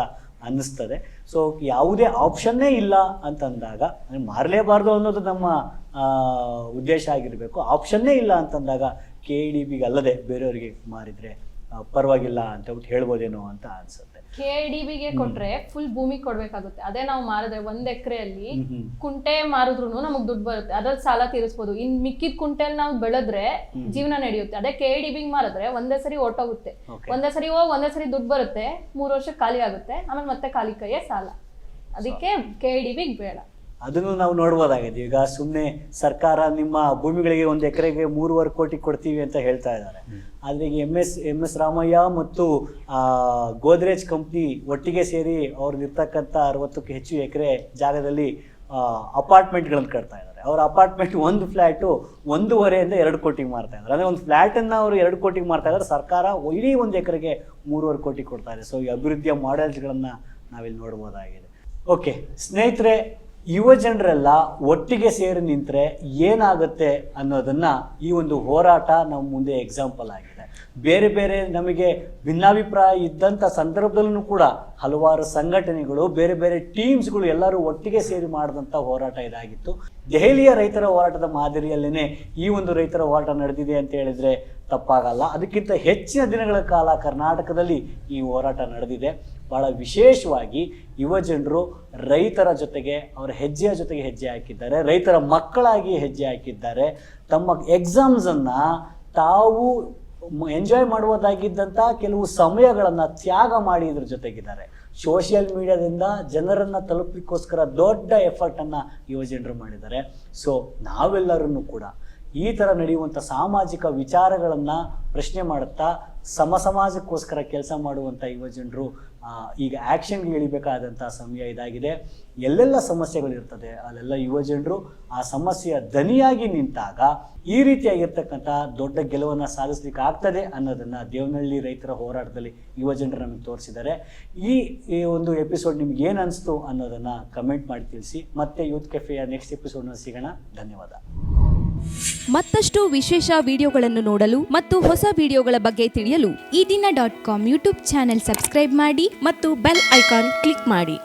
ಅನ್ನಿಸ್ತದೆ. ಸೊ ಯಾವುದೇ ಆಪ್ಷನ್ನೇ ಇಲ್ಲ ಅಂತಂದಾಗ ಮಾರಲೇಬಾರ್ದು ಅನ್ನೋದು ನಮ್ಮ ಉದ್ದೇಶ ಆಗಿರಬೇಕು. ಆಪ್ಷನ್ನೇ ಇಲ್ಲ ಅಂತಂದಾಗ KDBಗೆ ಅಲ್ಲದೆ ಬೇರೆಯವರಿಗೆ ಮಾರಿದರೆ ಪರವಾಗಿಲ್ಲ ಅಂತ ಹೇಳ್ಬೋದೇನೋ ಅಂತ ಅನ್ಸುತ್ತೆ. KDBಗೆ ಕೊಟ್ರೆ ಫುಲ್ ಭೂಮಿ ಕೊಡ್ಬೇಕಾಗುತ್ತೆ. ಅದೇ ನಾವು ಮಾರಿದ್ರೆ 1 ಎಕರೆಯಲ್ಲಿ ಕುಂಟೆ ಮಾರಿದ್ರು ನಮಗ್ ದುಡ್ಡು ಬರುತ್ತೆ, ಅದ್ರಲ್ಲಿ ಸಾಲ ತೀರಿಸ್ಬೋದು. ಇನ್ ಮಿಕ್ಕಿದ ಕುಂಟೆಲ್ ನಾವು ಬೆಳೆದ್ರೆ ಜೀವನ ನಡೆಯುತ್ತೆ. ಅದೇ KDBಗೆ ಮಾರಿದ್ರೆ ಒಂದೇ ಸರಿ ಹೊರ್ಟೋಗುತ್ತೆ, ಒಂದೇ ಸರಿ ಹೋಗಿ ಒಂದೇ ಸರಿ ದುಡ್ಡು ಬರುತ್ತೆ, 3 ವರ್ಷ ಖಾಲಿ ಆಗುತ್ತೆ, ಆಮೇಲೆ ಮತ್ತೆ ಖಾಲಿ ಕೈಯೇ ಸಾಲ. ಅದಕ್ಕೆ KDBಗೆ ಬೇಡ. ಅದನ್ನು ನಾವು ನೋಡ್ಬೋದಾಗಿದೆ. ಈಗ ಸುಮ್ಮನೆ ಸರ್ಕಾರ ನಿಮ್ಮ ಭೂಮಿಗಳಿಗೆ 1 ಎಕರೆಗೆ 3.5 ಕೋಟಿ ಕೊಡ್ತೀವಿ ಅಂತ ಹೇಳ್ತಾ ಇದ್ದಾರೆ. ಆದರೆ ಈಗ ಎಂ ಎಸ್ ರಾಮಯ್ಯ ಮತ್ತು ಗೋದ್ರೇಜ್ ಕಂಪ್ನಿ ಒಟ್ಟಿಗೆ ಸೇರಿ ಅವ್ರದ್ದಿರ್ತಕ್ಕಂಥ 60ಕ್ಕೂ ಹೆಚ್ಚು ಎಕರೆ ಜಾಗದಲ್ಲಿ ಅಪಾರ್ಟ್ಮೆಂಟ್ಗಳನ್ನು ಕಟ್ತಾ ಇದ್ದಾರೆ. ಅವ್ರ ಅಪಾರ್ಟ್ಮೆಂಟ್ 1 ಫ್ಲ್ಯಾಟು 1.5 2 ಕೋಟಿಗೆ ಮಾರ್ತಾ ಇದ್ದಾರೆ. ಅಂದರೆ ಒಂದು ಫ್ಲ್ಯಾಟನ್ನು ಅವರು 2 ಕೋಟಿಗೆ ಮಾರ್ತಾ ಇದ್ದಾರೆ. ಸರ್ಕಾರ ಇಡೀ 1 ಎಕರೆಗೆ 3.5 ಕೋಟಿ ಕೊಡ್ತಾ ಇದೆ. ಸೊ ಈ ಅಭಿವೃದ್ಧಿಯ ಮಾಡೆಲ್ಸ್ಗಳನ್ನು ನಾವಿಲ್ಲಿ ನೋಡ್ಬೋದಾಗಿದೆ. ಓಕೆ ಸ್ನೇಹಿತರೆ, ಯುವ ಜನರೆಲ್ಲ ಒಟ್ಟಿಗೆ ಸೇರಿ ನಿಂತರೆ ಏನಾಗುತ್ತೆ ಅನ್ನೋದನ್ನು ಈ ಒಂದು ಹೋರಾಟ ನಮ್ಮ ಮುಂದೆ ಎಕ್ಸಾಂಪಲ್ ಆಗಿದೆ. ಬೇರೆ ಬೇರೆ ನಮಗೆ ಭಿನ್ನಾಭಿಪ್ರಾಯ ಇದ್ದಂಥ ಸಂದರ್ಭದಲ್ಲೂ ಕೂಡ ಹಲವಾರು ಸಂಘಟನೆಗಳು, ಬೇರೆ ಬೇರೆ ಟೀಮ್ಸ್ಗಳು ಎಲ್ಲರೂ ಒಟ್ಟಿಗೆ ಸೇರಿ ಮಾಡಿದಂಥ ಹೋರಾಟ ಇದಾಗಿತ್ತು. ದೆಹಲಿಯ ರೈತರ ಹೋರಾಟದ ಮಾದರಿಯಲ್ಲೇ ಈ ಒಂದು ರೈತರ ಹೋರಾಟ ನಡೆದಿದೆ ಅಂತ ಹೇಳಿದರೆ ತಪ್ಪಾಗಲ್ಲ. ಅದಕ್ಕಿಂತ ಹೆಚ್ಚಿನ ದಿನಗಳ ಕಾಲ ಕರ್ನಾಟಕದಲ್ಲಿ ಈ ಹೋರಾಟ ನಡೆದಿದೆ. ಭಾಳ ವಿಶೇಷವಾಗಿ ಯುವ ಜನರು ರೈತರ ಜೊತೆಗೆ ಅವರ ಹೆಜ್ಜೆಯ ಜೊತೆಗೆ ಹೆಜ್ಜೆ ಹಾಕಿದ್ದಾರೆ, ರೈತರ ಮಕ್ಕಳಾಗಿ ಹೆಜ್ಜೆ ಹಾಕಿದ್ದಾರೆ. ತಮ್ಮ ಎಕ್ಸಾಮ್ಸನ್ನು ತಾವು ಎಂಜಾಯ್ ಮಾಡುವುದಾಗಿದ್ದಂಥ ಕೆಲವು ಸಮಯಗಳನ್ನು ತ್ಯಾಗ ಮಾಡಿ ಇದ್ರ ಜೊತೆಗಿದ್ದಾರೆ. ಸೋಷಿಯಲ್ ಮೀಡಿಯಾದಿಂದ ಜನರನ್ನು ತಲುಪಲಿಕ್ಕೋಸ್ಕರ ದೊಡ್ಡ ಎಫರ್ಟನ್ನು ಯುವ ಜನರು ಮಾಡಿದ್ದಾರೆ. ಸೊ ನಾವೆಲ್ಲರೂ ಕೂಡ ಈ ಥರ ನಡೆಯುವಂಥ ಸಾಮಾಜಿಕ ವಿಚಾರಗಳನ್ನು ಪ್ರಶ್ನೆ ಮಾಡುತ್ತಾ ಸಮಾಜಕ್ಕೋಸ್ಕರ ಕೆಲಸ ಮಾಡುವಂಥ ಯುವ ಜನರು ಈಗ ಆ್ಯಕ್ಷನ್ಗೆ ಇಳಿಬೇಕಾದಂಥ ಸಮಯ ಇದಾಗಿದೆ. ಎಲ್ಲೆಲ್ಲ ಸಮಸ್ಯೆಗಳಿರ್ತದೆ ಅಲ್ಲೆಲ್ಲ ಯುವ ಜನರು ಆ ಸಮಸ್ಯೆಯ ದನಿಯಾಗಿ ನಿಂತಾಗ ಈ ರೀತಿಯಾಗಿರ್ತಕ್ಕಂಥ ದೊಡ್ಡ ಗೆಲುವನ್ನು ಸಾಧಿಸ್ಲಿಕ್ಕೆ ಆಗ್ತದೆ ಅನ್ನೋದನ್ನು ದೇವನಹಳ್ಳಿ ರೈತರ ಹೋರಾಟದಲ್ಲಿ ಯುವ ಜನರು ನಮಗೆ ತೋರಿಸಿದ್ದಾರೆ. ಈ ಒಂದು ಎಪಿಸೋಡ್ ನಿಮ್ಗೆ ಏನು ಅನಿಸ್ತು ಅನ್ನೋದನ್ನು ಕಮೆಂಟ್ ಮಾಡಿ ತಿಳಿಸಿ. ಮತ್ತೆ ಯೂತ್ ಕೆಫೆಯ ನೆಕ್ಸ್ಟ್ ಎಪಿಸೋಡ್ನ ಸಿಗೋಣ. ಧನ್ಯವಾದ. ಮತ್ತಷ್ಟು ವಿಶೇಷ ವಿಡಿಯೋಗಳನ್ನು ನೋಡಲು ಮತ್ತು ಹೊಸ ವಿಡಿಯೋಗಳ ಬಗ್ಗೆ ತಿಳಿಯಲು ಈ ದಿನ .com ಯೂಟ್ಯೂಬ್ ಚಾನೆಲ್ ಸಬ್ಸ್ಕ್ರೈಬ್ ಮಾಡಿ ಮತ್ತು ಬೆಲ್ ಐಕಾನ್ ಕ್ಲಿಕ್ ಮಾಡಿ.